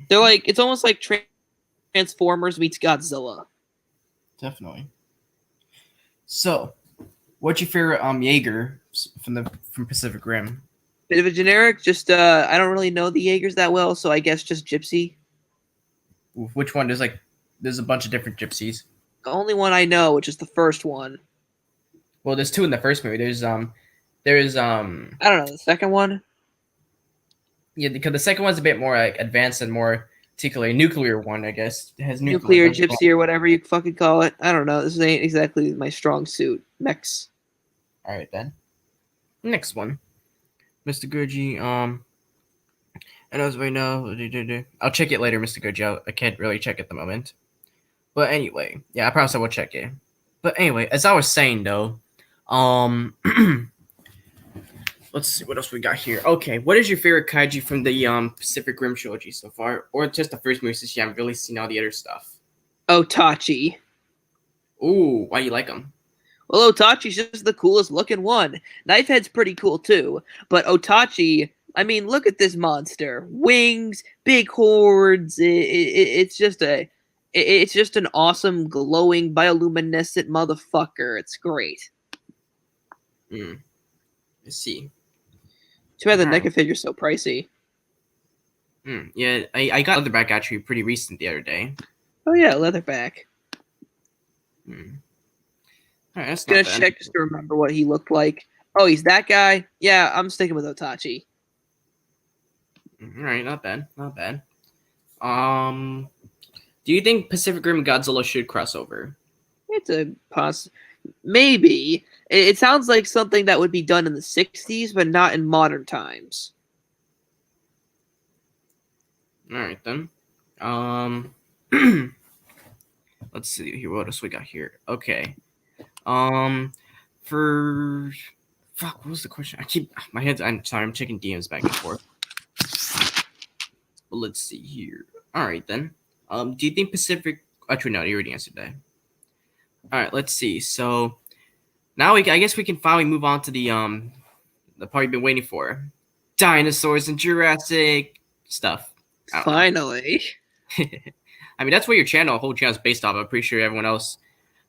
it's almost like Transformers meets Godzilla. Definitely. So, what's your favorite Jaeger from Pacific Rim? Bit of a generic. Just I don't really know the Jaegers that well, so I guess just Gypsy. Which one? There's a bunch of different Gypsies. The only one I know, which is the first one. Well, there's 2 in the first movie. There's I don't know, the second one. Yeah, because the second one's a bit more like advanced and more particularly nuclear one, I guess. It has nuclear Gypsy or whatever you fucking call it. I don't know. This ain't exactly my strong suit. Next. All right then. Next one. Mr. Gurji. And as right now, I'll check it later, Mr. Gurji. I can't really check at the moment. But anyway, yeah, I promise I will check it. But anyway, as I was saying though, um, let's see what else we got here. Okay, what is your favorite kaiju from the Pacific Rim trilogy so far, or just the first movie since you haven't really seen all the other stuff? Otachi. Ooh, why do you like them? Well, Otachi's just the coolest looking one. Knifehead's pretty cool too, but Otachi, I mean, look at this monster. Wings, big hordes. It's just an awesome, glowing, bioluminescent motherfucker. It's great. Let's see. Too bad the Alright. NECA figure's so pricey. Yeah, I got Leatherback actually pretty recent the other day. Oh yeah, Leatherback. Alright, that's Gonna not bad. check just to remember what he looked like. Oh, he's that guy? Yeah, I'm sticking with Otachi. Alright, not bad, not bad. Do you think Pacific Rim and Godzilla should cross over? It's a maybe. It sounds like something that would be done in the 60s, but not in modern times. Alright then. Let's see here. What else we got here? Okay. For fuck, what was the question? I keep my head's. I'm sorry. I'm checking DMs back and forth. But let's see here. All right then. Do you think Pacific? Actually, no. You already answered that. All right. Let's see. So now I guess we can finally move on to the part you've been waiting for, dinosaurs and Jurassic stuff. Finally. I mean, that's what your whole channel is based off. I'm pretty sure everyone else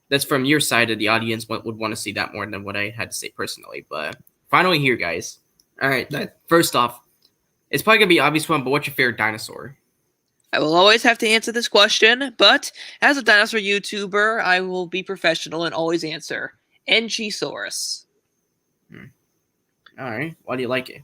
that's from your side of the audience would want to see that more than what I had to say personally. But finally here, guys. All right. First off, it's probably going to be an obvious one, but what's your favorite dinosaur? I will always have to answer this question, but as a dinosaur YouTuber, I will be professional and always answer Ankylosaurus. All right. Why do you like it?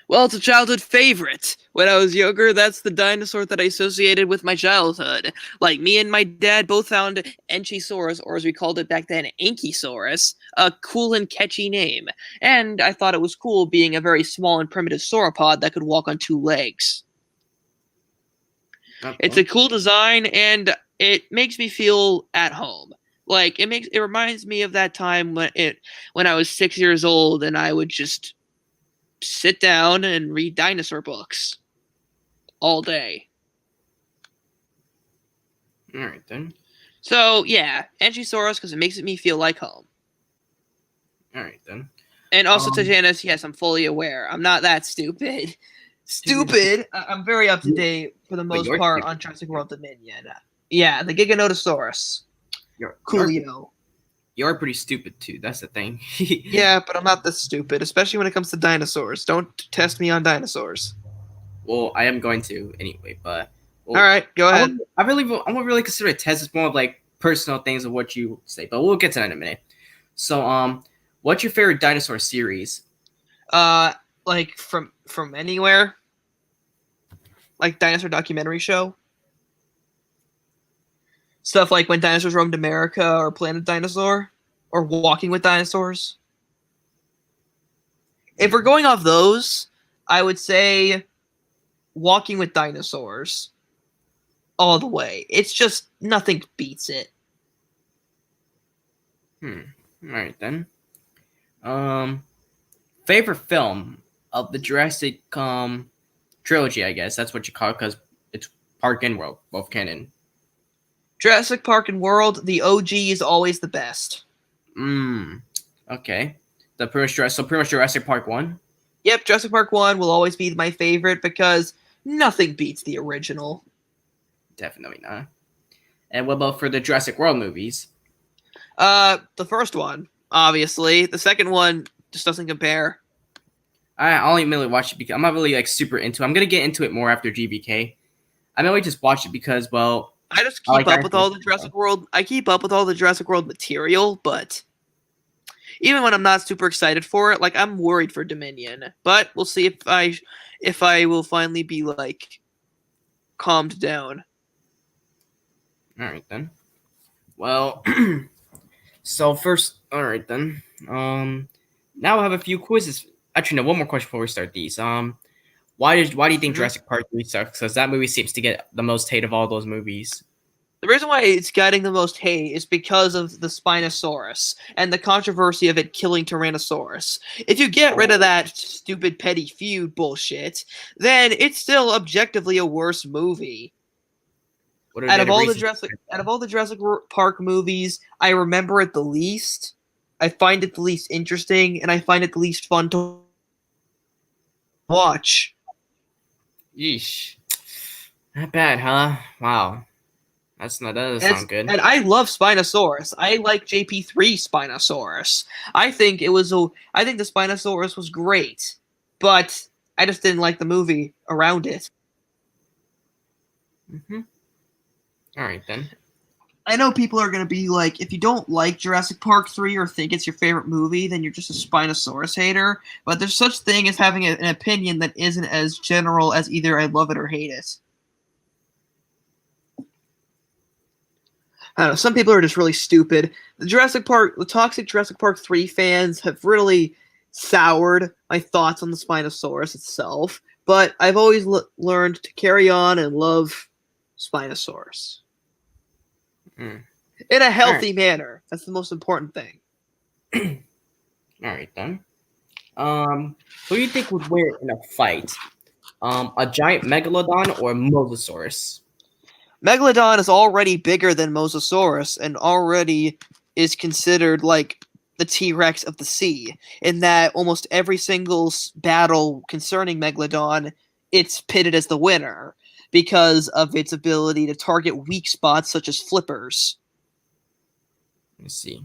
Well, it's a childhood favorite. When I was younger, that's the dinosaur that I associated with my childhood. Like, me and my dad both found Ankylosaurus, or as we called it back then, Ankylosaurus, a cool and catchy name. And I thought it was cool being a very small and primitive sauropod that could walk on two legs. Okay. It's a cool design, and it makes me feel at home. Like, it reminds me of that time when I was 6 years old and I would just sit down and read dinosaur books all day. All right then. So yeah, Ankylosaurus because it makes me feel like home. All right then. And also to Janice, yes, I'm fully aware. I'm not that stupid. I'm very up to date for the most part on Jurassic World Dominion. Yeah, the Giganotosaurus. Coolio. You're pretty stupid too. That's the thing. Yeah, but I'm not this stupid, especially when it comes to dinosaurs. Don't test me on dinosaurs. Well, I am going to anyway, but all right, go ahead. I won't really consider it a test. It's more of like personal things of what you say, but we'll get to that in a minute. So, what's your favorite dinosaur series? Like from anywhere, like dinosaur documentary show. Stuff like When Dinosaurs Roamed America or Planet Dinosaur or Walking with Dinosaurs. If we're going off those, I would say Walking with Dinosaurs all the way. It's just nothing beats it. All right then. Favorite film of the Jurassic trilogy, I guess that's what you call it because it's Park and World, both canon. Jurassic Park and World, the OG is always the best. Okay. Pretty much Jurassic Park 1? Yep, Jurassic Park 1 will always be my favorite because nothing beats the original. Definitely not. And what about for the Jurassic World movies? The first one, obviously. The second one just doesn't compare. I only really watch it because I'm not really like super into it. I'm gonna get into it more after GBK. I mainly just watch it because, well, I just keep up with all the Jurassic World. I keep up with all the Jurassic World material, but even when I'm not super excited for it, like I'm worried for Dominion. But we'll see if I will finally be like calmed down. All right then. Well, so first, all right then. Now I have a few quizzes. actually, no. One more question before we start these. Why do you think Mhm. Jurassic Park 3 sucks? Because that movie seems to get the most hate of all those movies. The reason why it's getting the most hate is because of the Spinosaurus and the controversy of it killing Tyrannosaurus. If you get rid of that stupid petty feud bullshit, then it's still objectively a worse movie. What are Out the of all the reasons? Jurassic Park movies, I remember it the least. I find it the least interesting, and I find it the least fun to watch. Yeesh. Not bad, huh? Wow. That doesn't sound good. And I love Spinosaurus. I like JP3 Spinosaurus. I think the Spinosaurus was great, but I just didn't like the movie around it. Mm-hmm. All right then. I know people are going to be like, if you don't like Jurassic Park 3 or think it's your favorite movie, then you're just a Spinosaurus hater. But there's such thing as having an opinion that isn't as general as either I love it or hate it. I don't know. Some people are just really stupid. The toxic Jurassic Park 3 fans have really soured my thoughts on the Spinosaurus itself. But I've always learned to carry on and love Spinosaurus Mm. in a All right. healthy manner. That's the most important thing. All right then. Who do you think would win in a fight? A giant megalodon or a mosasaurus? Megalodon is already bigger than Mosasaurus and already is considered like the T-Rex of the sea, in that almost every single battle concerning Megalodon, it's pitted as the winner because of its ability to target weak spots such as flippers. Let's see.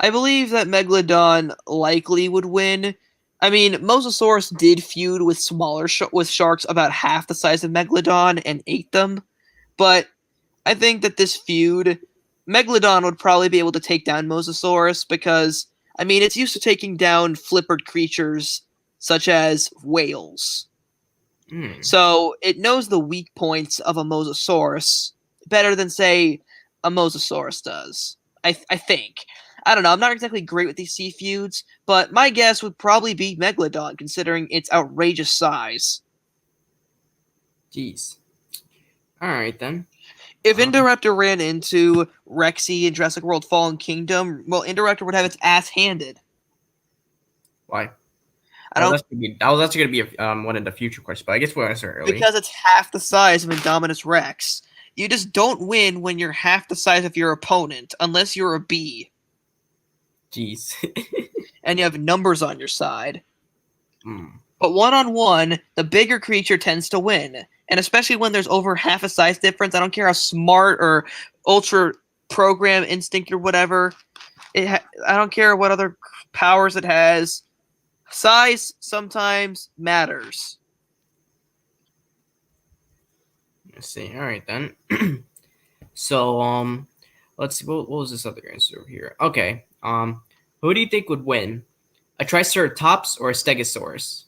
I believe that Megalodon likely would win. I mean, Mosasaurus did feud with with sharks about half the size of Megalodon and ate them, but I think that this feud, Megalodon would probably be able to take down Mosasaurus because, I mean, it's used to taking down flippered creatures such as whales. Hmm. So it knows the weak points of a Mosasaurus better than, say, a Mosasaurus does. I think. I don't know. I'm not exactly great with these sea feuds, but my guess would probably be Megalodon, considering its outrageous size. Jeez. All right then. If Um, Indoraptor ran into Rexy in Jurassic World Fallen Kingdom, well, Indoraptor would have its ass handed. why? I don't That was actually gonna be one of the future questions, but I guess we'll answer it early. because it's half the size of Indominus Rex. You just don't win when you're half the size of your opponent, unless you're a bee Jeez. and you have numbers on your side. Hmm. But one-on-one, the bigger creature tends to win. And especially when there's over half a size difference, I don't care how smart or ultra program instinct or whatever, I don't care what other powers it has. Size sometimes matters. Let's see. All right then. So let's see. What was this other answer here? Okay. Who do you think would win? A Triceratops or a Stegosaurus?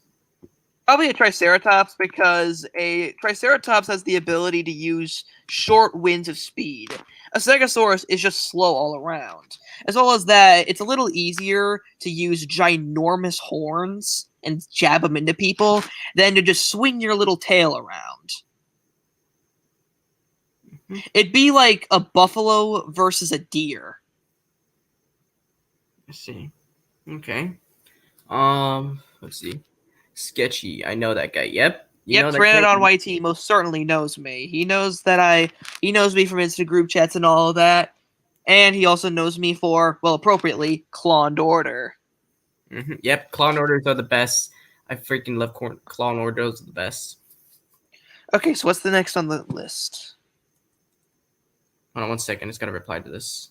Probably a Triceratops because a Triceratops has the ability to use short winds of speed. A Stegosaurus is just slow all around. As well as that, it's a little easier to use ginormous horns and jab them into people than to just swing your little tail around. Mm-hmm. It'd be like a buffalo versus a deer. Let's see. Okay. Let's see. Sketchy. I know that guy. Yep. You Yep, know that guy. Tyrannodon YT most certainly knows me. He knows me from Insta group chats and all of that. And he also knows me for, well, appropriately, Clawed Order. Mm-hmm. Yep. Clown orders are the best. I freaking love clown orders are the best. Okay, so what's the next on the list? Hold on 1 second. I just gotta reply to this.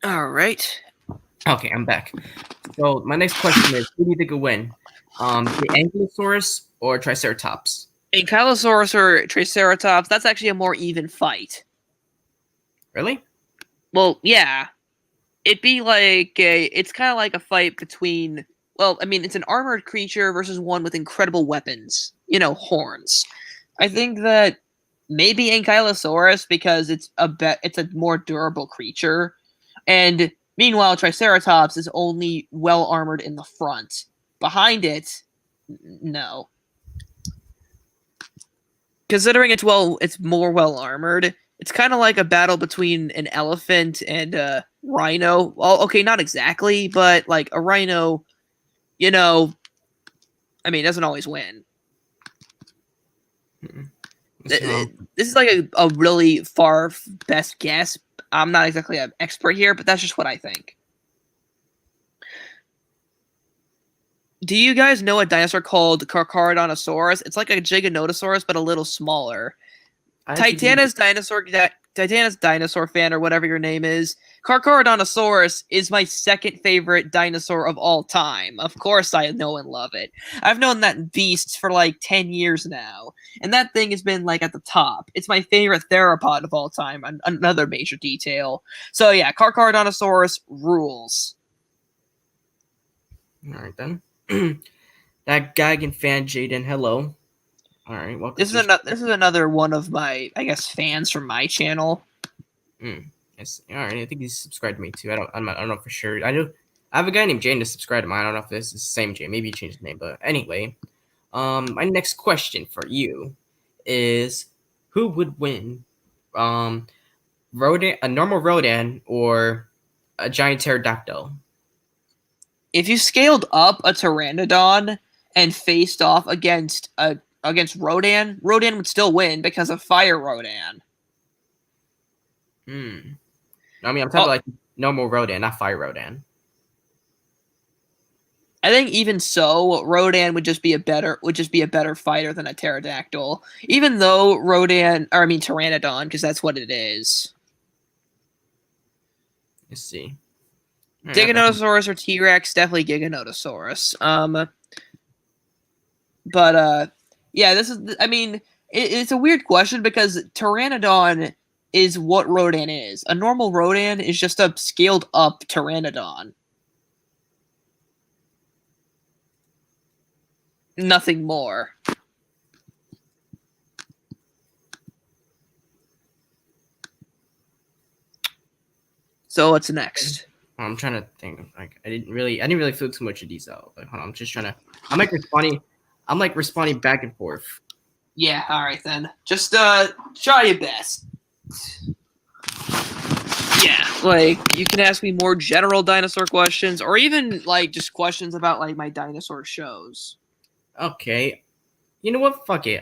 All right. Okay, I'm back. So my next question is: who do you think will win? The Ankylosaurus or Triceratops? Ankylosaurus or Triceratops, that's actually a more even fight. Really? Well, yeah. It's kind of like a fight between, well, I mean, it's an armored creature versus one with incredible weapons. You know, horns. I think that maybe Ankylosaurus because it's a more durable creature, and meanwhile Triceratops is only well armored in the front. Behind it, no. Considering it's more well armored. It's kind of like a battle between an elephant and a rhino. Well, okay, not exactly, but like a rhino, you know, I mean, doesn't always win. So, This is like a really far best guess. I'm not exactly an expert here, but that's just what I think. Do you guys know a dinosaur called Carcharodontosaurus? It's like a Giganotosaurus, but a little smaller. Titana's dinosaur fan, or whatever your name is. Carcharodontosaurus is my second favorite dinosaur of all time. Of course, I know and love it. I've known that beast for like 10 years now, and that thing has been like at the top. It's my favorite theropod of all time. Another major detail. So yeah, Carcharodontosaurus rules. all right then. That Gagan fan, Jaden. Hello. All right, welcome. This is another one of my, I guess, fans from my channel. Yes. All right. I think he's subscribed to me too. I don't know for sure. I have a guy named Jaden to subscribe to mine. I don't know if this is the same Jaden. Maybe he changed his name. But anyway, my next question for you is, who would win, Rodan, a normal Rodan, or a giant pterodactyl? If you scaled up a pteranodon and faced off against Rodan, Rodan would still win because of Fire Rodan. I mean, I'm talking like normal Rodan, not Fire Rodan. I think even so, Rodan would just be a better fighter than a pterodactyl. Even though Pteranodon, because that's what it is. Let's see. Giganotosaurus or T-Rex, definitely Giganotosaurus. But yeah, this is. I mean, it's a weird question because Pteranodon is what Rodan is. A normal Rodan is just a scaled up Pteranodon. Nothing more. So what's next? I'm trying to think. Like I didn't really feel too much of these out. Like, hold on, I'm just trying to. I'm like responding back and forth. Yeah. All right then. Just try your best. Yeah, like you can ask me more general dinosaur questions, or even like just questions about like my dinosaur shows. Okay, you know what? Fuck it.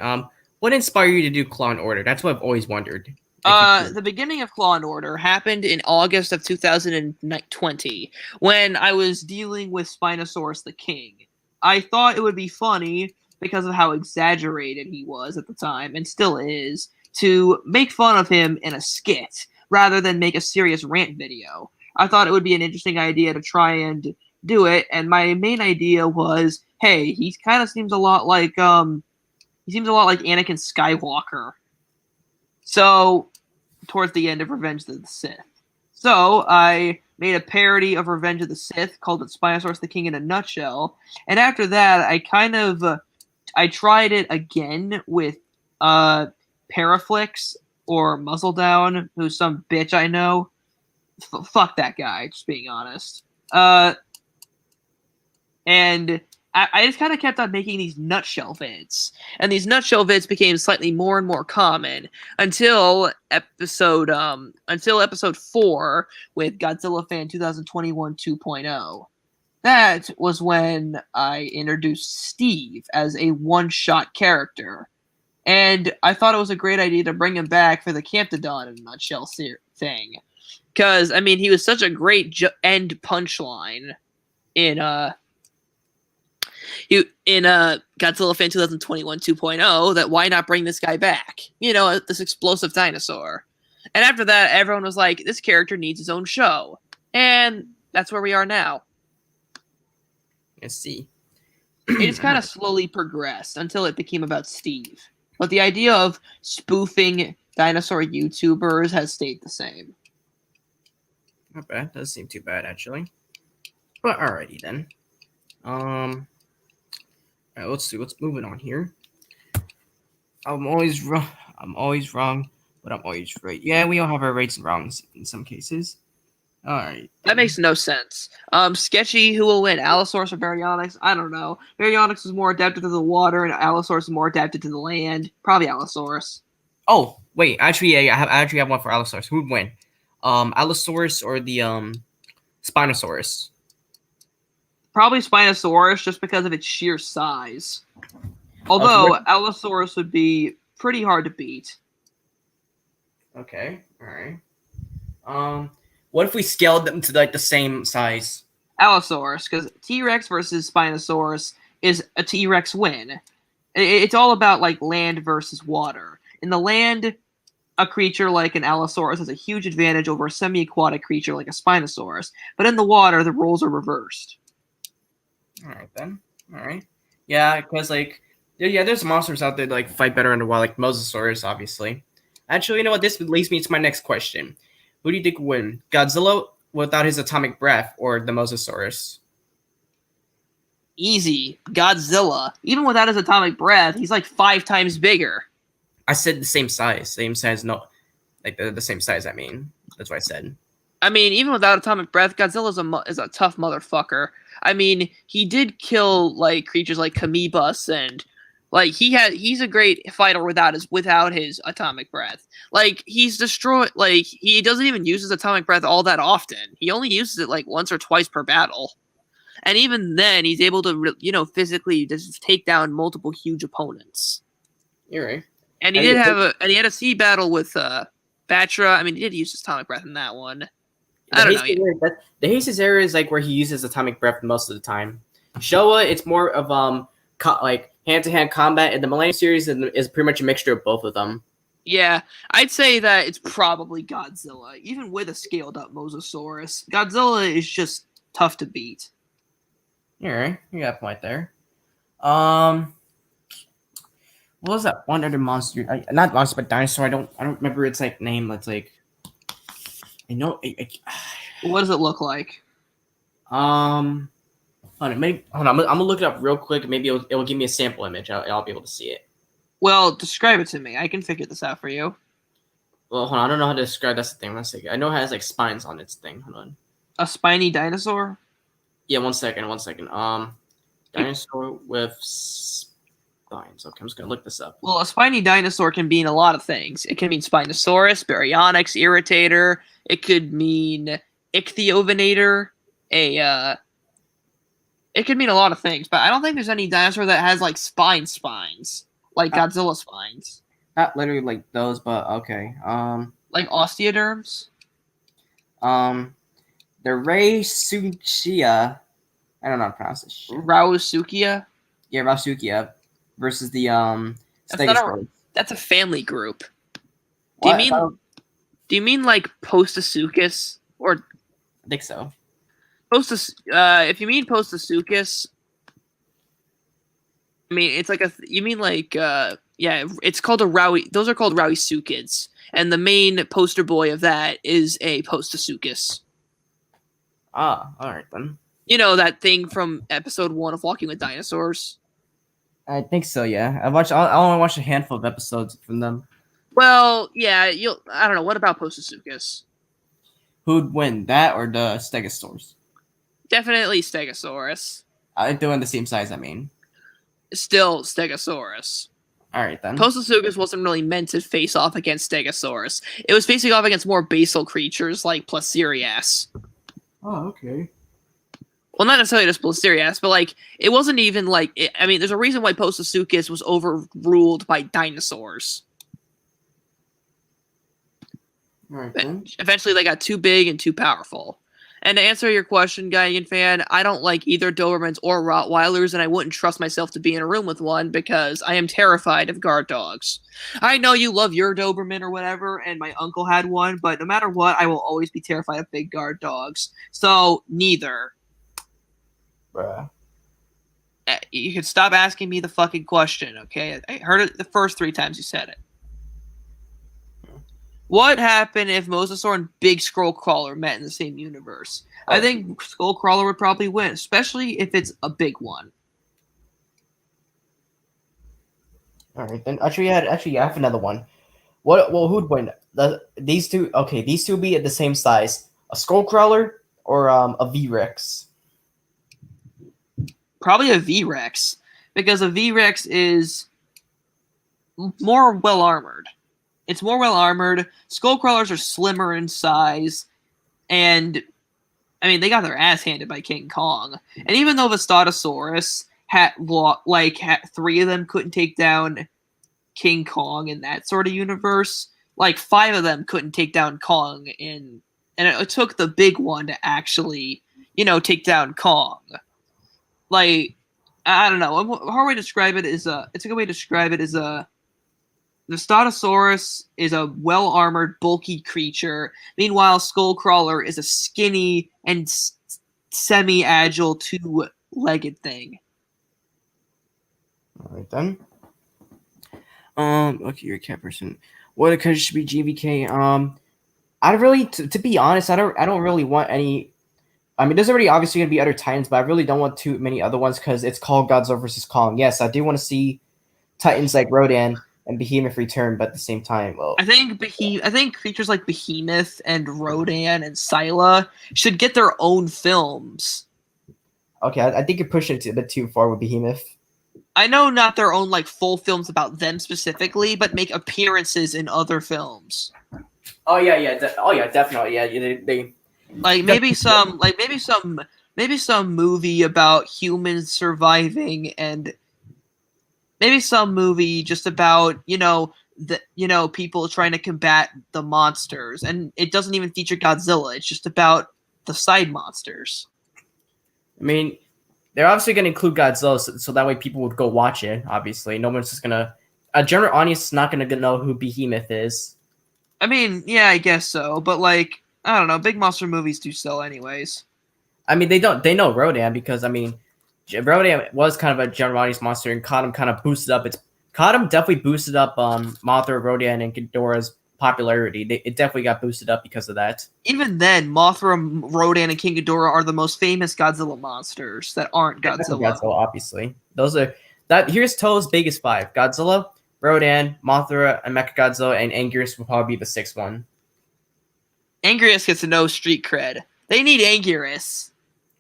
What inspired you to do Claw and Order? That's what I've always wondered. The beginning of Claw and Order happened in August of 2020 when I was dealing with Spinosaurus the King. I thought it would be funny because of how exaggerated he was at the time, and still is, to make fun of him in a skit rather than make a serious rant video. I thought it would be an interesting idea to try and do it, and my main idea was, hey, he kind of seems a lot like Anakin Skywalker. So, towards the end of Revenge of the Sith. So, I made a parody of Revenge of the Sith called it Spinosaurus the King in a Nutshell, and after that, I tried it again with Paraflix or Muzzledown, who's some bitch I know. Fuck that guy, just being honest. And I just kind of kept on making these nutshell vids. And these nutshell vids became slightly more and more common until episode 4 with Godzilla Fan 2021 2.0. That was when I introduced Steve as a one-shot character. And I thought it was a great idea to bring him back for the Camptodon in a nutshell thing. Because, I mean, he was such a great end punchline in Godzilla Fan 2021 2.0 that why not bring this guy back? You know, this explosive dinosaur. And after that, everyone was like, this character needs his own show. And that's where we are now. Let's see. It just kind of slowly progressed until it became about Steve. But the idea of spoofing dinosaur YouTubers has stayed the same. Not bad. Doesn't seem too bad, actually. But alrighty then. Alright, let's see. Let's move it on here. I'm always wrong, but I'm always right. Yeah, we all have our rights and wrongs in some cases. All right. That makes no sense. Sketchy, who will win, Allosaurus or Baryonyx? I don't know. Baryonyx is more adapted to the water, and Allosaurus is more adapted to the land. Probably Allosaurus. Oh, wait. Actually, yeah, I actually have one for Allosaurus. Who would win? Allosaurus or the Spinosaurus? Probably Spinosaurus, just because of its sheer size. Okay. Although Allosaurus would be pretty hard to beat. Okay. All right. What if we scaled them to like the same size? Allosaurus, because T-Rex versus Spinosaurus is a T-Rex win. It's all about like land versus water. In the land, a creature like an Allosaurus has a huge advantage over a semi-aquatic creature like a Spinosaurus. But in the water, the roles are reversed. All right then. All right. Yeah, because like, yeah, there's monsters out there that like fight better underwater, like Mosasaurus, obviously. Actually, you know what? This leads me to my next question. Who do you think would win? Godzilla without his atomic breath, or the Mosasaurus? Easy. Godzilla. Even without his atomic breath, he's like 5 times bigger. I said the same size. Same size. No, like the same size. I mean, that's what I said. I mean, even without atomic breath, Godzilla's is a tough motherfucker. I mean, he did kill like creatures like Kamibus, and like he's a great fighter without his atomic breath. Like he's destroyed. Like he doesn't even use his atomic breath all that often. He only uses it like once or twice per battle, and even then, he's able to physically just take down multiple huge opponents. You're right. And he had a sea battle with Batra. I mean, he did use his atomic breath in that one. I don't know. The Hades area is like where he uses atomic breath most of the time. Showa, it's more of like hand-to-hand combat, and the Millennium series is pretty much a mixture of both of them. Yeah, I'd say that it's probably Godzilla, even with a scaled-up Mosasaurus. Godzilla is just tough to beat. You're right. You got a point there. What was that one other monster? Not monster, but dinosaur. I don't remember its like name. It's like, I know. What does it look like? Hold on. I'm gonna look it up real quick. Maybe it will give me a sample image. I'll be able to see it. Well, describe it to me. I can figure this out for you. Well, hold on. I don't know how to describe. That's the thing. One second. I know it has like spines on its thing. Hold on. A spiny dinosaur? Yeah. 1 second. 1 second. Dinosaur with spines. Okay, I'm just gonna look this up. Well, a spiny dinosaur can mean a lot of things. It can mean Spinosaurus, Baryonyx, Irritator. It could mean Ichthyovenator. It could mean a lot of things, but I don't think there's any dinosaur that has like spines, like Godzilla spines. Not literally like those, but okay. Like osteoderms. The Rauisuchia. I don't know how to pronounce this shit. Rauisuchia. Yeah, Rauisuchia versus the That's a family group. What? Do you mean like Postasuchus or? I think so. If you mean Postasuchus, I mean it's like it's called a Rowie. Those are called Rauisuchids, and the main poster boy of that is a Postasuchus. Ah, all right then. You know that thing from episode 1 of Walking with Dinosaurs? I think so. Yeah, I only watched a handful of episodes from them. Well, yeah. I don't know. What about Postasuchus? Who'd win, that or the Stegosaurus? Definitely Stegosaurus. They're in the same size. I mean, still Stegosaurus. All right then. Postasuchus wasn't really meant to face off against Stegosaurus. It was facing off against more basal creatures like Placerias. Oh, okay. Well, not necessarily just Placerias, but like it wasn't even like I mean, there's a reason why Postasuchus was overruled by dinosaurs. All right then. Eventually, they got too big and too powerful. And to answer your question, Geigen fan, I don't like either Dobermans or Rottweilers, and I wouldn't trust myself to be in a room with one because I am terrified of guard dogs. I know you love your Doberman or whatever, and my uncle had one, but no matter what, I will always be terrified of big guard dogs. So, neither. Bruh. You can stop asking me the fucking question, okay? I heard it the first 3 times you said it. What happened if Mosasaur and Big Skullcrawler met in the same universe? I think Skullcrawler would probably win, especially if it's a big one. All right, then. Actually, I have another one. What? Well, who'd win? These two. Okay, these two be at the same size. A Skullcrawler or a V-Rex. Probably a V-Rex, because a V-Rex is more well armored. It's more well armored. Skullcrawlers are slimmer in size, and I mean they got their ass handed by King Kong. And even though the Statosaurus had three of them couldn't take down King Kong in that sort of universe, like five of them couldn't take down Kong and it took the big one to actually, take down Kong. Like, I don't know. A hard way to describe it is it's a good way to describe it is the Statosaurus is a well armored, bulky creature. Meanwhile, Skullcrawler is a skinny and semi agile, two legged thing. All right then. Okay, you're a cat person. What a country should be GVK. I really, to be honest, I don't really want any. I mean, there's already obviously gonna be other Titans, but I really don't want too many other ones because it's called Godzilla versus Kong. Yes, I do want to see Titans like Rodan and Behemoth return, but at the same time, well, I think creatures like Behemoth and Rodan and Scylla should get their own films. okay, I think you're pushing it a bit too far with Behemoth. I know not their own like full films about them specifically, but make appearances in other films. Oh yeah. Oh yeah, definitely. Yeah, they Like maybe some movie about humans surviving, and maybe some movie just about people trying to combat the monsters, and it doesn't even feature Godzilla. It's just about the side monsters. I mean, they're obviously going to include Godzilla, so that way people would go watch it. Obviously, no one's just gonna. A general audience is not going to know who Behemoth is. I mean, yeah, I guess so, but like, I don't know, big monster movies do sell anyways. I mean, they don't. They know Rodan because I mean, Rodan was kind of a general audience monster, and Cottom kind of boosted up. Cottom definitely boosted up Mothra, Rodan, and Ghidorah's popularity. It definitely got boosted up because of that. Even then, Mothra, Rodan, and King Ghidorah are the most famous Godzilla monsters that aren't Godzilla. Godzilla, obviously. Those are that. Here's Toa's biggest five: Godzilla, Rodan, Mothra, and Mechagodzilla, and Anguirus will probably be the sixth one. Anguirus gets no street cred. They need Anguirus.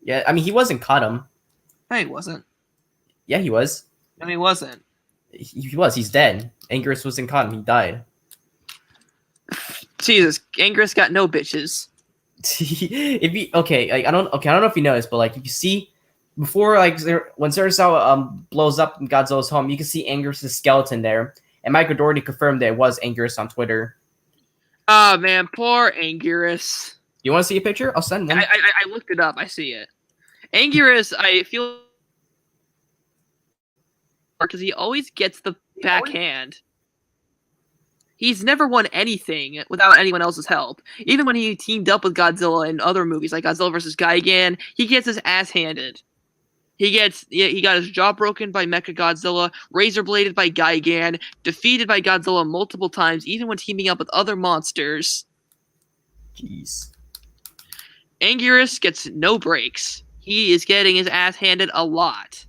Yeah, I mean, he wasn't Cottom. No, he wasn't. Yeah, he was. No, he wasn't. He was. He's dead. Anguirus was in Cottom. He died. Jesus, Anguirus got no bitches. If you I don't know if you noticed, but like if you see before when Zersawa blows up in Godzilla's home, you can see Anguirus' skeleton there, and Michael Dougherty confirmed that it was Anguirus on Twitter. Oh man, poor Anguirus. You want to see a picture? I'll send one. I looked it up. I see it. Anguirus, I feel because he always gets the backhand. He's never won anything without anyone else's help. Even when he teamed up with Godzilla in other movies like Godzilla vs. Gigan, he gets his ass handed. He got his jaw broken by Mechagodzilla, razor bladed by Gigan, defeated by Godzilla multiple times, even when teaming up with other monsters. Jeez. Anguirus gets no breaks. He is getting his ass handed a lot.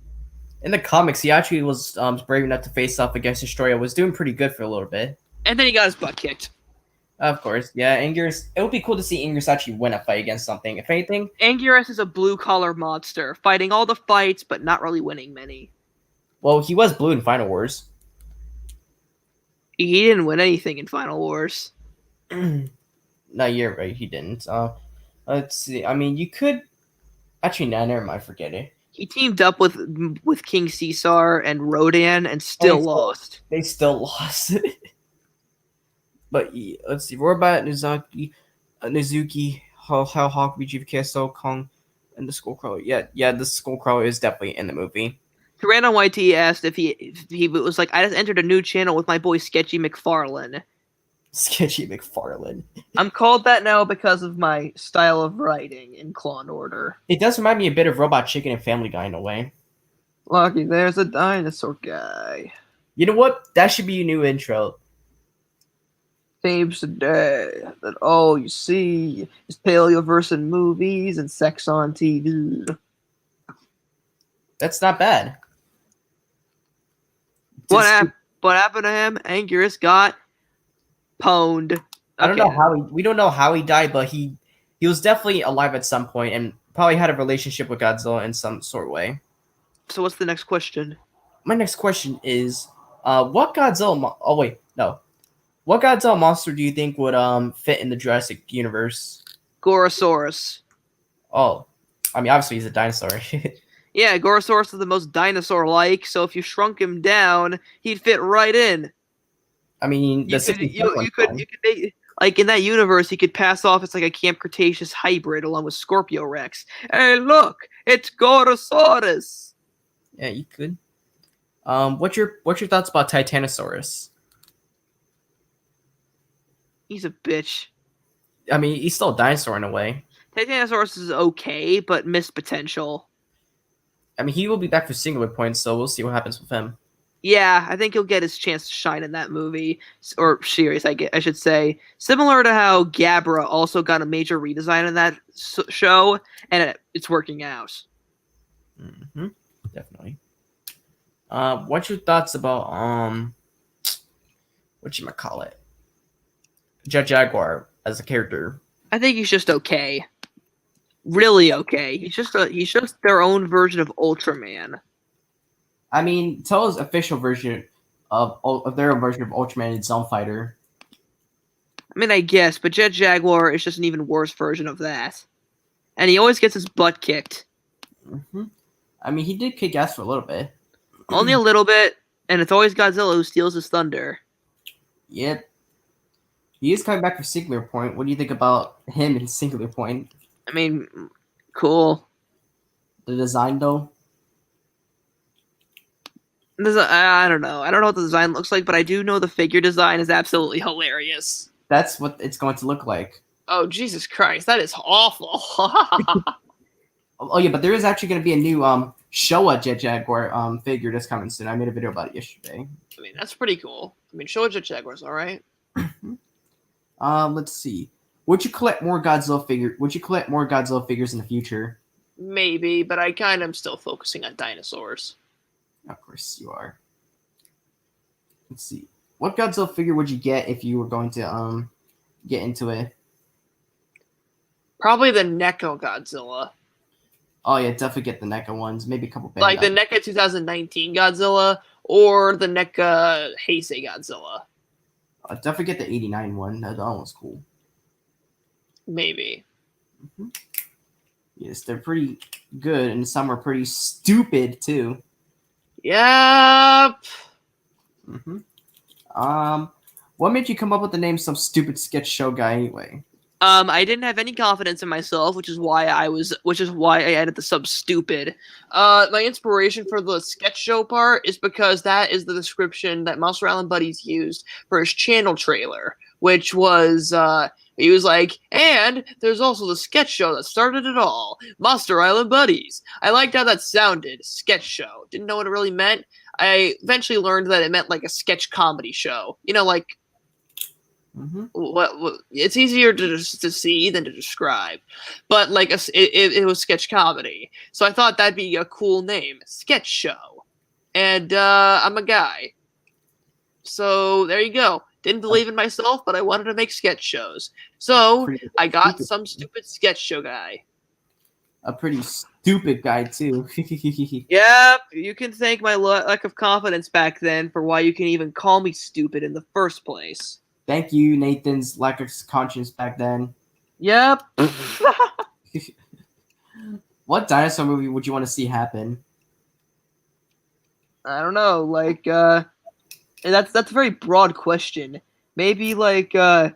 In the comics, he actually was brave enough to face off against Destroyer. Was doing pretty good for a little bit. And then he got his butt kicked. Of course, yeah. Anguirus. It would be cool to see Anguirus actually win a fight against something. If anything, Anguirus is a blue-collar monster, fighting all the fights, but not really winning many. Well, he was blue in Final Wars. He didn't win anything in Final Wars. No, you're right. He didn't. Let's see. I mean, you could. Actually, no, never mind. Forget it. He teamed up with King Caesar and Rodan and still lost. They still lost. But let's see. Robot, Nizuki, Hawk, BGVK, Kong, and the Skullcrawler. Yeah, the Skullcrawler is definitely in the movie. Tyranno YT asked if he was like, I just entered a new channel with my boy Sketchy McFarlane. Sketchy McFarlane. I'm called that now because of my style of writing in Claw and Order. It does remind me a bit of Robot Chicken and Family Guy in a way. Lucky, there's a dinosaur guy. You know what? That should be your new intro. Seems today that all you see is Paleoverse in movies and sex on TV. That's not bad. What happened to him? Anguirus got Pwned. I don't know Okay. how we don't know how he died, but he was definitely alive at some point and probably had a relationship with Godzilla in some sort of way. So what's the next question? My next question is, what Godzilla? Oh wait, no. What Godzilla monster do you think would fit in the Jurassic universe? Gorosaurus. Oh, I mean, obviously he's a dinosaur. Yeah, Gorosaurus is the most dinosaur-like, so if you shrunk him down, he'd fit right in. I mean, the You could 60s you you could make like in that universe, he could pass off as like a Camp Cretaceous hybrid along with Scorpio Rex. Hey, look, it's Gorosaurus. Yeah, you could. What's your thoughts about Titanosaurus? He's a bitch. I mean, he's still a dinosaur in a way. Titanosaurus is okay, but missed potential. I mean, he will be back for Singular Point, so we'll see what happens with him. Yeah, I think he'll get his chance to shine in that movie or series. I should say, similar to how Gabra also got a major redesign in that show, and it's working out. Mm-hmm. Definitely. What's your thoughts about what you might call it, Jet Jaguar as a character? I think he's just okay, really okay. He's just their own version of Ultraman. I mean, tell us official version of their version of Ultraman and Zone Fighter. I mean, I guess, but Jet Jaguar is just an even worse version of that, and he always gets his butt kicked. Mm-hmm. I mean, he did kick ass for a little bit. Only a little bit, and it's always Godzilla who steals his thunder. Yep. He is coming back for Singular Point. What do you think about him in Singular Point? I mean, cool. The design, though? I don't know. I don't know what the design looks like, but I do know the figure design is absolutely hilarious. That's what it's going to look like. Oh, Jesus Christ. That is awful. Oh, yeah, but there is actually going to be a new Showa Jet Jaguar figure that's coming soon. I made a video about it yesterday. I mean, that's pretty cool. I mean, Showa Jet Jaguar's alright. Let's see. Would you collect more Godzilla figures in the future? Maybe, but I kind of am still focusing on dinosaurs. Of course you are. Let's see. What Godzilla figure would you get if you were going to get into it? Probably the NECA Godzilla. Oh yeah, definitely get the NECA ones. Maybe a couple. Like the NECA 2019 Godzilla or the NECA Heisei Godzilla. Definitely get the 89 one. That one was cool. Maybe. Mm-hmm. Yes, they're pretty good, and some are pretty stupid too. Yep. Mm-hmm. What made you come up with the name SomeStupidSketchShowGuy anyway? I didn't have any confidence in myself, which is why I added the sub stupid. My inspiration for the sketch show part is because that is the description that Monster Island Buddies used for his channel trailer, which was he was like, and there's also the sketch show that started it all, Monster Island Buddies. I liked how that sounded, sketch show. Didn't know what it really meant. I eventually learned that it meant like a sketch comedy show. You know, like. Mm-hmm. What it's easier to see than to describe, but like it was sketch comedy, so I thought that'd be a cool name, sketch show, and I'm a guy, so there you go. Didn't believe in myself, but I wanted to make sketch shows, so I got some stupid sketch show guy. A pretty stupid guy too. Yep, you can thank my lack of confidence back then for why you can even call me stupid in the first place. Thank you, Nathan's lack of conscience back then. Yep. What dinosaur movie would you want to see happen? I don't know, like that's a very broad question. Maybe like this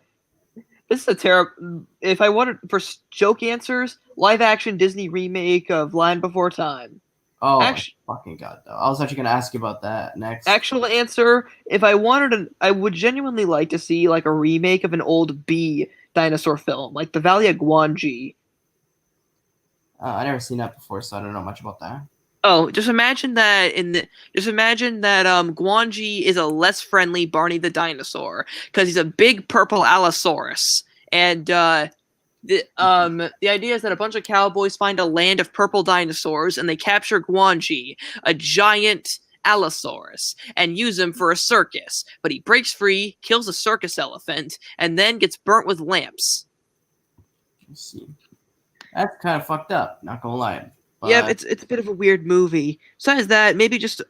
is a terrible. If I wanted for joke answers, live action Disney remake of Land Before Time. Oh, fucking god! Though. I was actually gonna ask you about that next. Actual answer: if I wanted, I would genuinely like to see like a remake of an old B dinosaur film, like the Valley of Guanji. I never seen that before, so I don't know much about that. Oh, just imagine that Guanji is a less friendly Barney the dinosaur because he's a big purple Allosaurus, and the idea is that a bunch of cowboys find a land of purple dinosaurs and they capture Guanji, a giant Allosaurus and use him for a circus. But he breaks free, kills a circus elephant, and then gets burnt with lamps. Let's see. That's kind of fucked up. Not gonna lie. But Yeah, it's a bit of a weird movie. Besides that, maybe just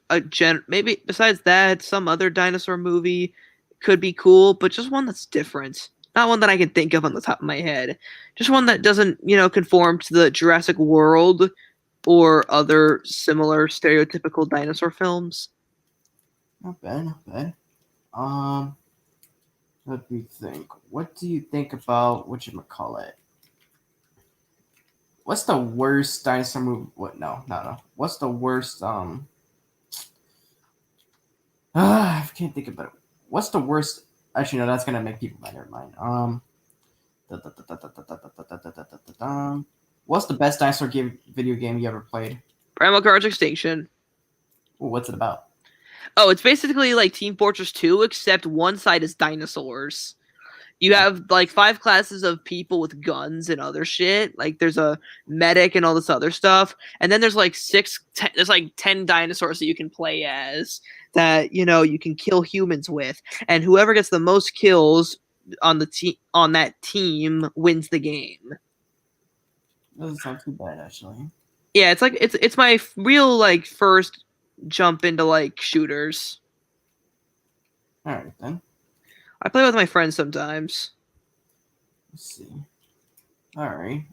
maybe besides that, some other dinosaur movie could be cool, but just one that's different. Not one that I can think of on the top of my head. Just one that doesn't, conform to the Jurassic World or other similar stereotypical dinosaur films. not bad, not bad. Um, let me think. What do you think about whatchamacallit? What's the worst dinosaur movie? What? No, no, no. What's the worst? I can't think about it. What's the worst? Actually, no, that's gonna make people mad. Never mind. What's the best dinosaur video game you ever played? Primal Cards Extinction. Ooh, what's it about? Oh, it's basically like Team Fortress 2, except one side is dinosaurs. You have like 5 classes of people with guns and other shit. Like there's a medic and all this other stuff, and then there's like there's like 10 dinosaurs that you can play as that you can kill humans with, and whoever gets the most kills on that team wins the game. Doesn't sound too bad, actually. Yeah, it's like it's my real like first jump into like shooters. All right then. I play with my friends sometimes. Let's see. All right.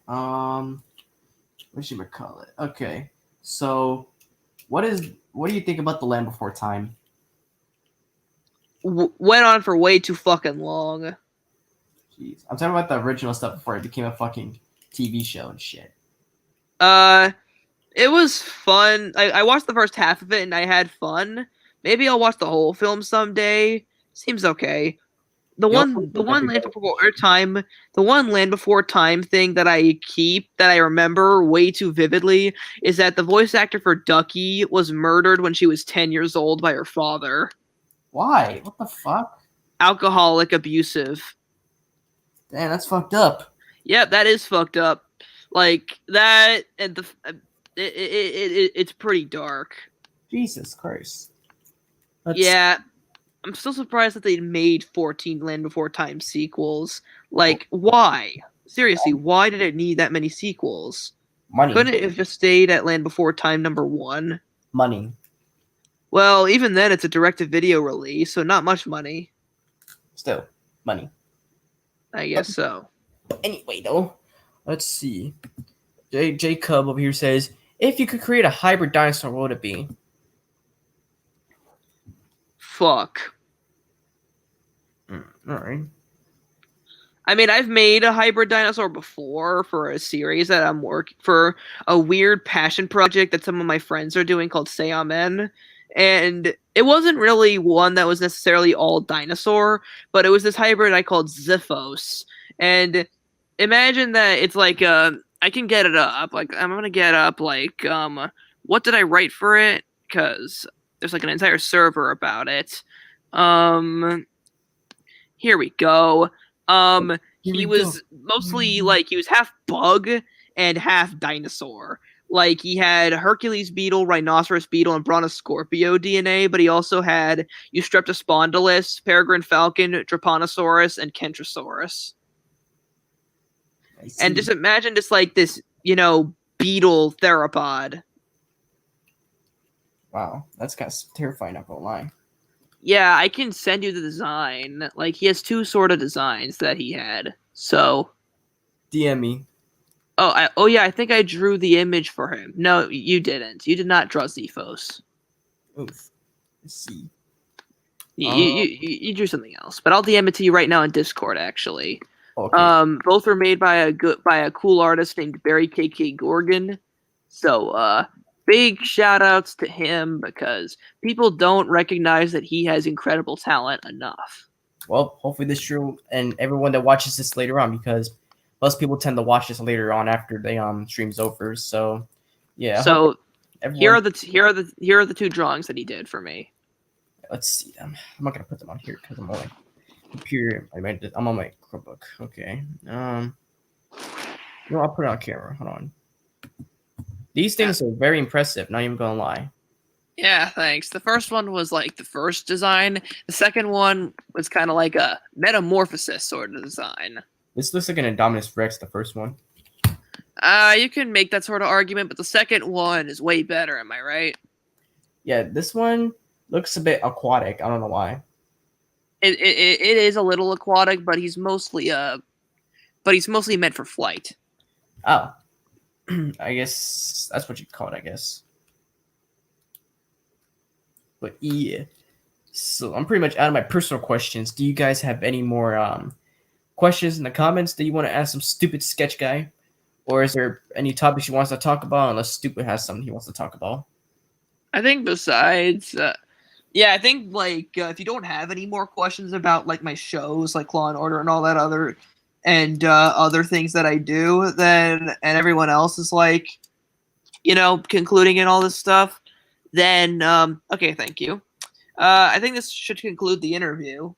What should we call it? Okay. So, what do you think about The Land Before Time? Went on for way too fucking long. Jeez, I'm talking about the original stuff before it became a fucking TV show and shit. It was fun. I watched the first half of it and I had fun. Maybe I'll watch the whole film someday. Seems okay. The one Land Before Time thing that I remember way too vividly is that the voice actor for Ducky was murdered when she was 10 years old by her father. Why? What the fuck? Alcoholic, abusive. Damn, that's fucked up. Yeah, that is fucked up. Like that, and it's pretty dark. Jesus Christ. Yeah. I'm still surprised that they made 14 Land Before Time sequels. Like, why? Seriously, why did it need that many sequels? Money. Couldn't it have just stayed at Land Before Time #1? Money. Well, even then, it's a direct-to-video release, so not much money. Still, money. I guess so. Anyway, though, let's see. Jacob over here says, if you could create a hybrid dinosaur, what would it be? Fuck. All right. I mean, I've made a hybrid dinosaur before for a series that I'm working for, a weird passion project that some of my friends are doing called Say Amen. And it wasn't really one that was necessarily all dinosaur, but it was this hybrid I called Xiphos. And imagine that it's like I can get it up. Like I'm gonna get up like what did I write for it? Because there's like an entire server about it. Here we go. He was mostly like he was half bug and half dinosaur. Like he had Hercules beetle, rhinoceros beetle, and Brontosaurus DNA, but he also had Eustreptospondylus, peregrine falcon, Trypanosaurus, and Kentrosaurus. And just imagine just like this, beetle theropod. Wow, that's kind of terrifying, not gonna lie. Yeah, I can send you the design. Like, he has 2 sort of designs that he had. So. DM me. Oh yeah, I think I drew the image for him. No, you didn't. You did not draw Xiphos. Oof. Let's see. You drew something else, but I'll DM it to you right now in Discord. Actually, okay. Both were made by a cool artist named Barry KK Gorgon. So, big shout outs to him because people don't recognize that he has incredible talent enough. Well, hopefully this true and everyone that watches this later on, because most people tend to watch this later on after the stream's over. So yeah. So here are the 2 drawings that he did for me. Let's see them. I'm not gonna put them on here because I'm on my computer. I'm on my Chromebook. Okay. I'll put it on camera. Hold on. These things are very impressive. Not even gonna lie. Yeah, thanks. The first one was like the first design. The second one was kind of like a metamorphosis sort of design. This looks like an Indominus Rex, the first one. You can make that sort of argument, but the second one is way better. Am I right? Yeah, this one looks a bit aquatic. I don't know why. It is a little aquatic, but he's mostly meant for flight. Oh, I guess that's what you call it. I guess. But yeah, so I'm pretty much out of my personal questions. Do you guys have any more questions in the comments that you want to ask some stupid sketch guy? Or is there any topics you want us to talk about unless Stupid has something he wants to talk about? I think besides, yeah, I think like if you don't have any more questions about like my shows, like Law and Order and all that other things that I do, then and everyone else is like, concluding in all this stuff, then okay, thank you. I think this should conclude the interview.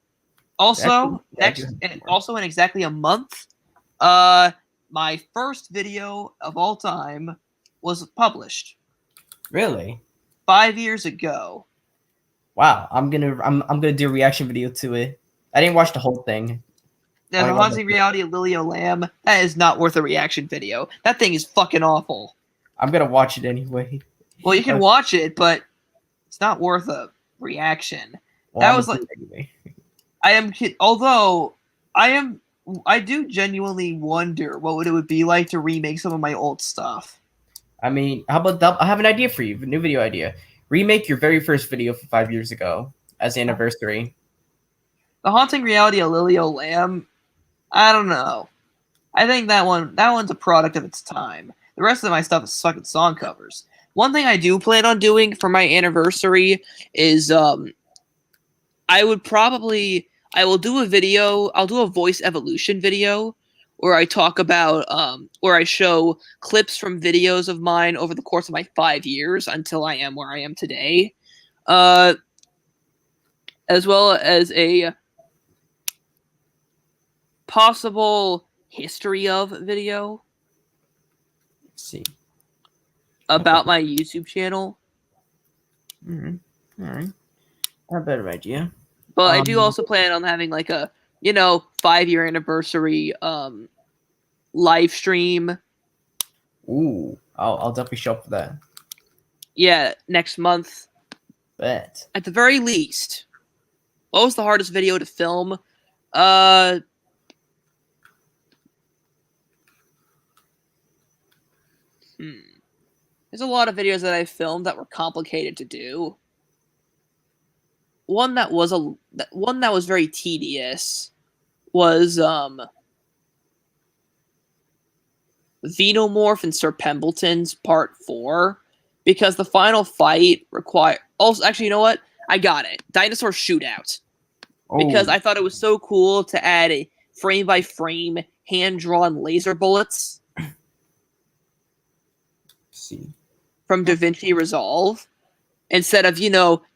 Also, also in exactly a month, my first video of all time was published. Really? 5 years ago. Wow, I'm gonna do a reaction video to it. I didn't watch the whole thing. The Haunting Reality of Lily Lamb, that is not worth a reaction video. That thing is fucking awful. I'm gonna watch it anyway. Well, you can watch it, but it's not worth a reaction. Well, that was like anyway. I do genuinely wonder what it would be like to remake some of my old stuff. I mean, how about that? I have an idea for you, a new video idea. Remake your very first video from 5 years ago as the anniversary. The Haunting Reality of Lily Lamb, I don't know. I think that one's a product of its time. The rest of my stuff is fucking song covers. One thing I do plan on doing for my anniversary is I will do a video, I'll do a voice evolution video where I talk about where I show clips from videos of mine over the course of my 5 years until I am where I am today. As well as a possible history of video. Let's see. About my YouTube channel. Mm-hmm. All right. Not a better idea. But I do also plan on having like a 5-year anniversary live stream. Ooh, I'll definitely show up for that. Yeah, next month. Bet. At the very least. What was the hardest video to film? There's a lot of videos that I filmed that were complicated to do. One that was very tedious was Venomorph and Sir Pembleton's Part 4, because the final fight required. Also, actually, you know what? I got it. Dinosaur Shootout. Because I thought it was so cool to add a frame by frame hand drawn laser bullets. See. From DaVinci Resolve instead of,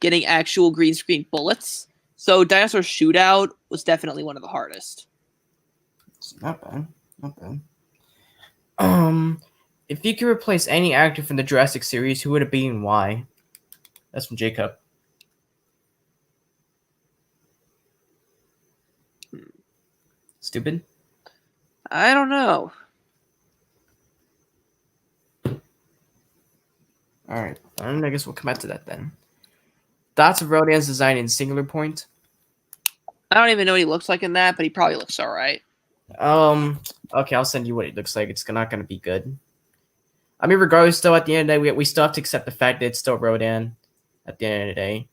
getting actual green screen bullets. So Dinosaur Shootout was definitely one of the hardest. Not bad. Not bad. If you could replace any actor from the Jurassic series, who would it be and why? That's from Jacob. Stupid? I don't know. Alright, I guess we'll come back to that then. Thoughts of Rodan's design in Singular Point? I don't even know what he looks like in that, but he probably looks alright. Okay, I'll send you what it looks like. It's not going to be good. I mean, regardless, though, at the end of the day, we still have to accept the fact that it's still Rodan at the end of the day.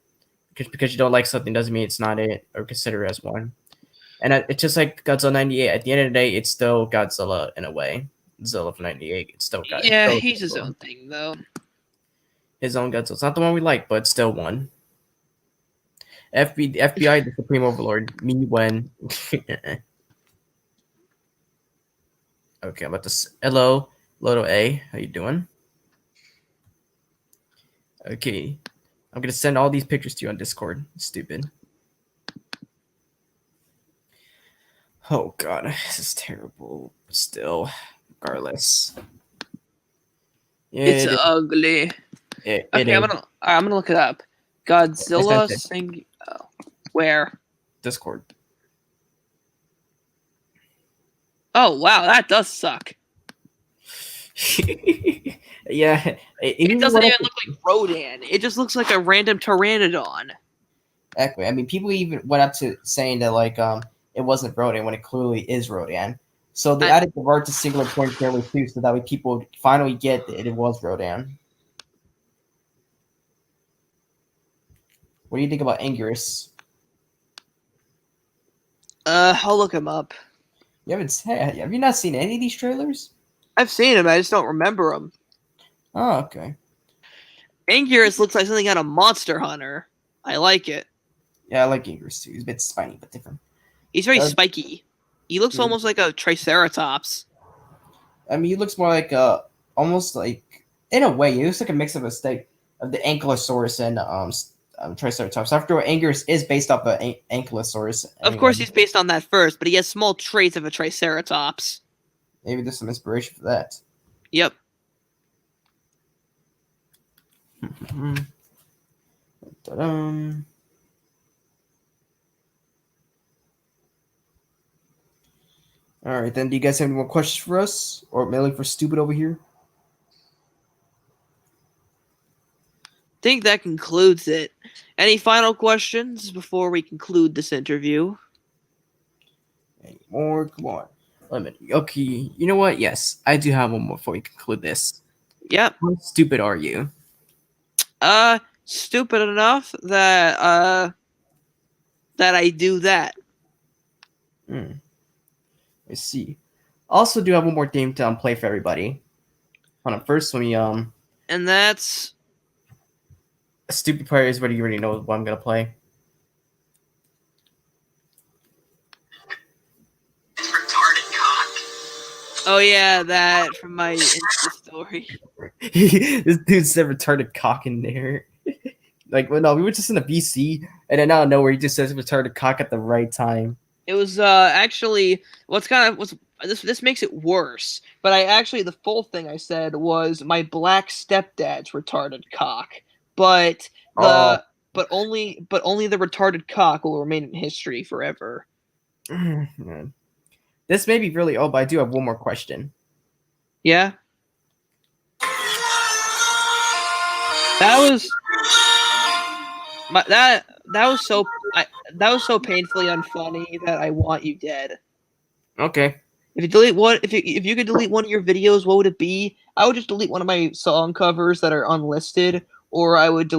Because you don't like something doesn't mean it's not it or consider it as one. And it's just like Godzilla 98. At the end of the day, it's still Godzilla in a way. Zilla from 98. It's still Godzilla. Yeah, he's his own thing, though. His own Godzilla. It's not the one we like, but it's still one. FBI, the Supreme Overlord. Me when. Okay, I'm about to. Hello, Loto A. How you doing? Okay. I'm going to send all these pictures to you on Discord. Stupid. Oh, God. This is terrible. Still, regardless. It's ugly. Okay, is. I'm gonna look it up. I sent Godzilla it. sing. Oh, where? Discord. Oh wow, that does suck. Yeah, It even doesn't went up even look like Rodan. It just looks like a random pteranodon. exactly. I mean, people even went up to saying that like it wasn't Rodan when it clearly is Rodan. So they I, added the word to singular point fairly too, so that way people would finally get that it was Rodan. What do you think about Anguirus? I'll look him up. Have you not seen any of these trailers? I've seen him. I just don't remember him. Oh, okay. Anguirus looks like something out of Monster Hunter. I like it. Yeah, I like Anguirus too. He's a bit spiny but different. He's very Uh, spiky. He looks yeah. almost like a Triceratops. I mean, he looks more like almost like in a way, he looks like a mix of a state of the Ankylosaurus and Triceratops. After all, Anguirus is based off of Ankylosaurus Of anyway. course, he's based on that first, but he has small traits of a Triceratops. Maybe there's some inspiration for that. Yep. Ta-dum. All right, then. Do you guys have any more questions for us, or mailing for stupid over here? Think that concludes it. Any final questions before we conclude this interview? Any more? Come on. Okay, you know what? Yes, I do have one more before we conclude this. Yep. How stupid are you? Stupid enough that I do that. Let's see. Also, do have one more game to play for everybody. Hold on. First, let me And that's stupid player is what you already know what I'm gonna play. oh yeah, that from my Insta story. This dude said retarded cock in there. Like, well, no, we were just in a BC, and then out of nowhere, he just says retarded cock at the right time. It was actually this makes it worse. But I actually the full thing I said was my black stepdad's retarded cock. But Oh, only the retarded cock will remain in history forever. man. This may be really old, but I do have one more question. Yeah. That was that was so painfully unfunny that I want you dead. Okay. If you could delete one of your videos, what would it be? I would just delete one of my song covers that are unlisted, or I would just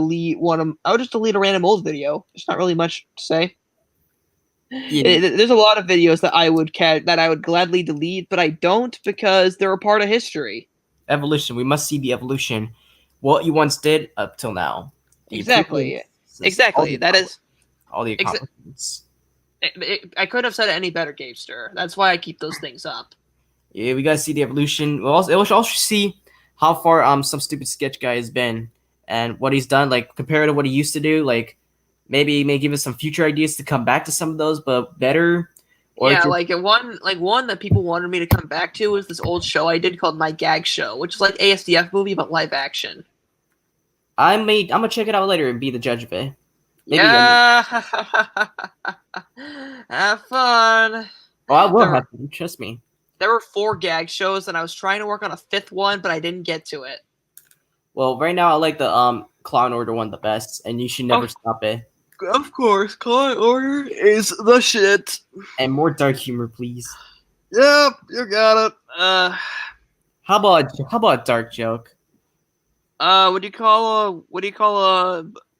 delete a random old video. There's not really much to say. Yeah. There's a lot of videos that I would gladly delete, but I don't because they're a part of history. Evolution. We must see the evolution. What you once did up till now. The Exactly. That is all the accomplishments. I couldn't have said it any better, Gamester. That's why I keep those things up. Yeah, we gotta see the evolution. We'll also see how far some stupid sketch guy has been and what he's done, like compared to what he used to do. Like maybe he may give us some future ideas to come back to some of those, but better. Or Yeah, just, one that people wanted me to come back to was this old show I did called My Gag Show, which is like ASDF movie but live action. I'm gonna check it out later and be the judge of it. Maybe, yeah, have fun. Oh, I will have to. Trust me. There were 4 gag shows, and I was trying to work on a 5th one, but I didn't get to it. Well, right now I like the Clown Order one the best, and you should never stop it. Of course, Clown Order is the shit. And more dark humor, please. Yep, you got it. How about a dark joke? What do you call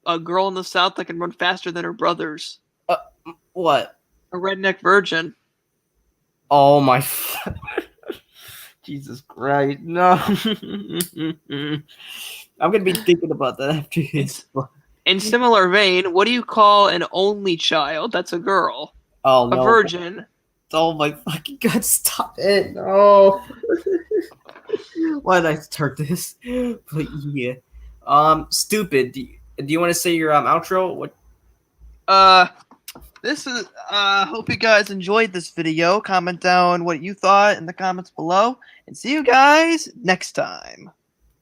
a girl in the South that can run faster than her brothers? What? A redneck virgin. Oh my! Jesus Christ! No. I'm gonna be thinking about that after this. In similar vein, what do you call an only child that's a girl? Oh no! A virgin. Oh my fucking god! Stop it! No. Why did I start this? But yeah. Stupid. Do you want to say your outro? What? This is hope you guys enjoyed this video. Comment down what you thought in the comments below, and see you guys next time.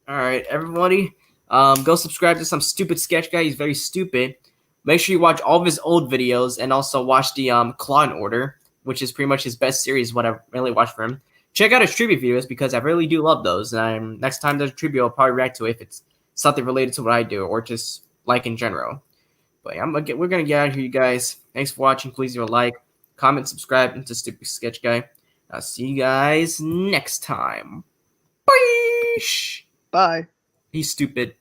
All right, everybody. Go subscribe to Some Stupid Sketch Guy. He's very stupid. Make sure you watch all of his old videos and also watch the Claw and Order, which is pretty much his best series, what I've really watched for him. Check out his tribute videos because I really do love those. And next time there's a tribute, I'll probably react to it if it's something related to what I do or just like in general. But yeah, we're gonna get out of here, you guys. Thanks for watching. Please leave a like, comment, subscribe, and to Stupid Sketch Guy. I'll see you guys next time. Bye. Bye. He's stupid.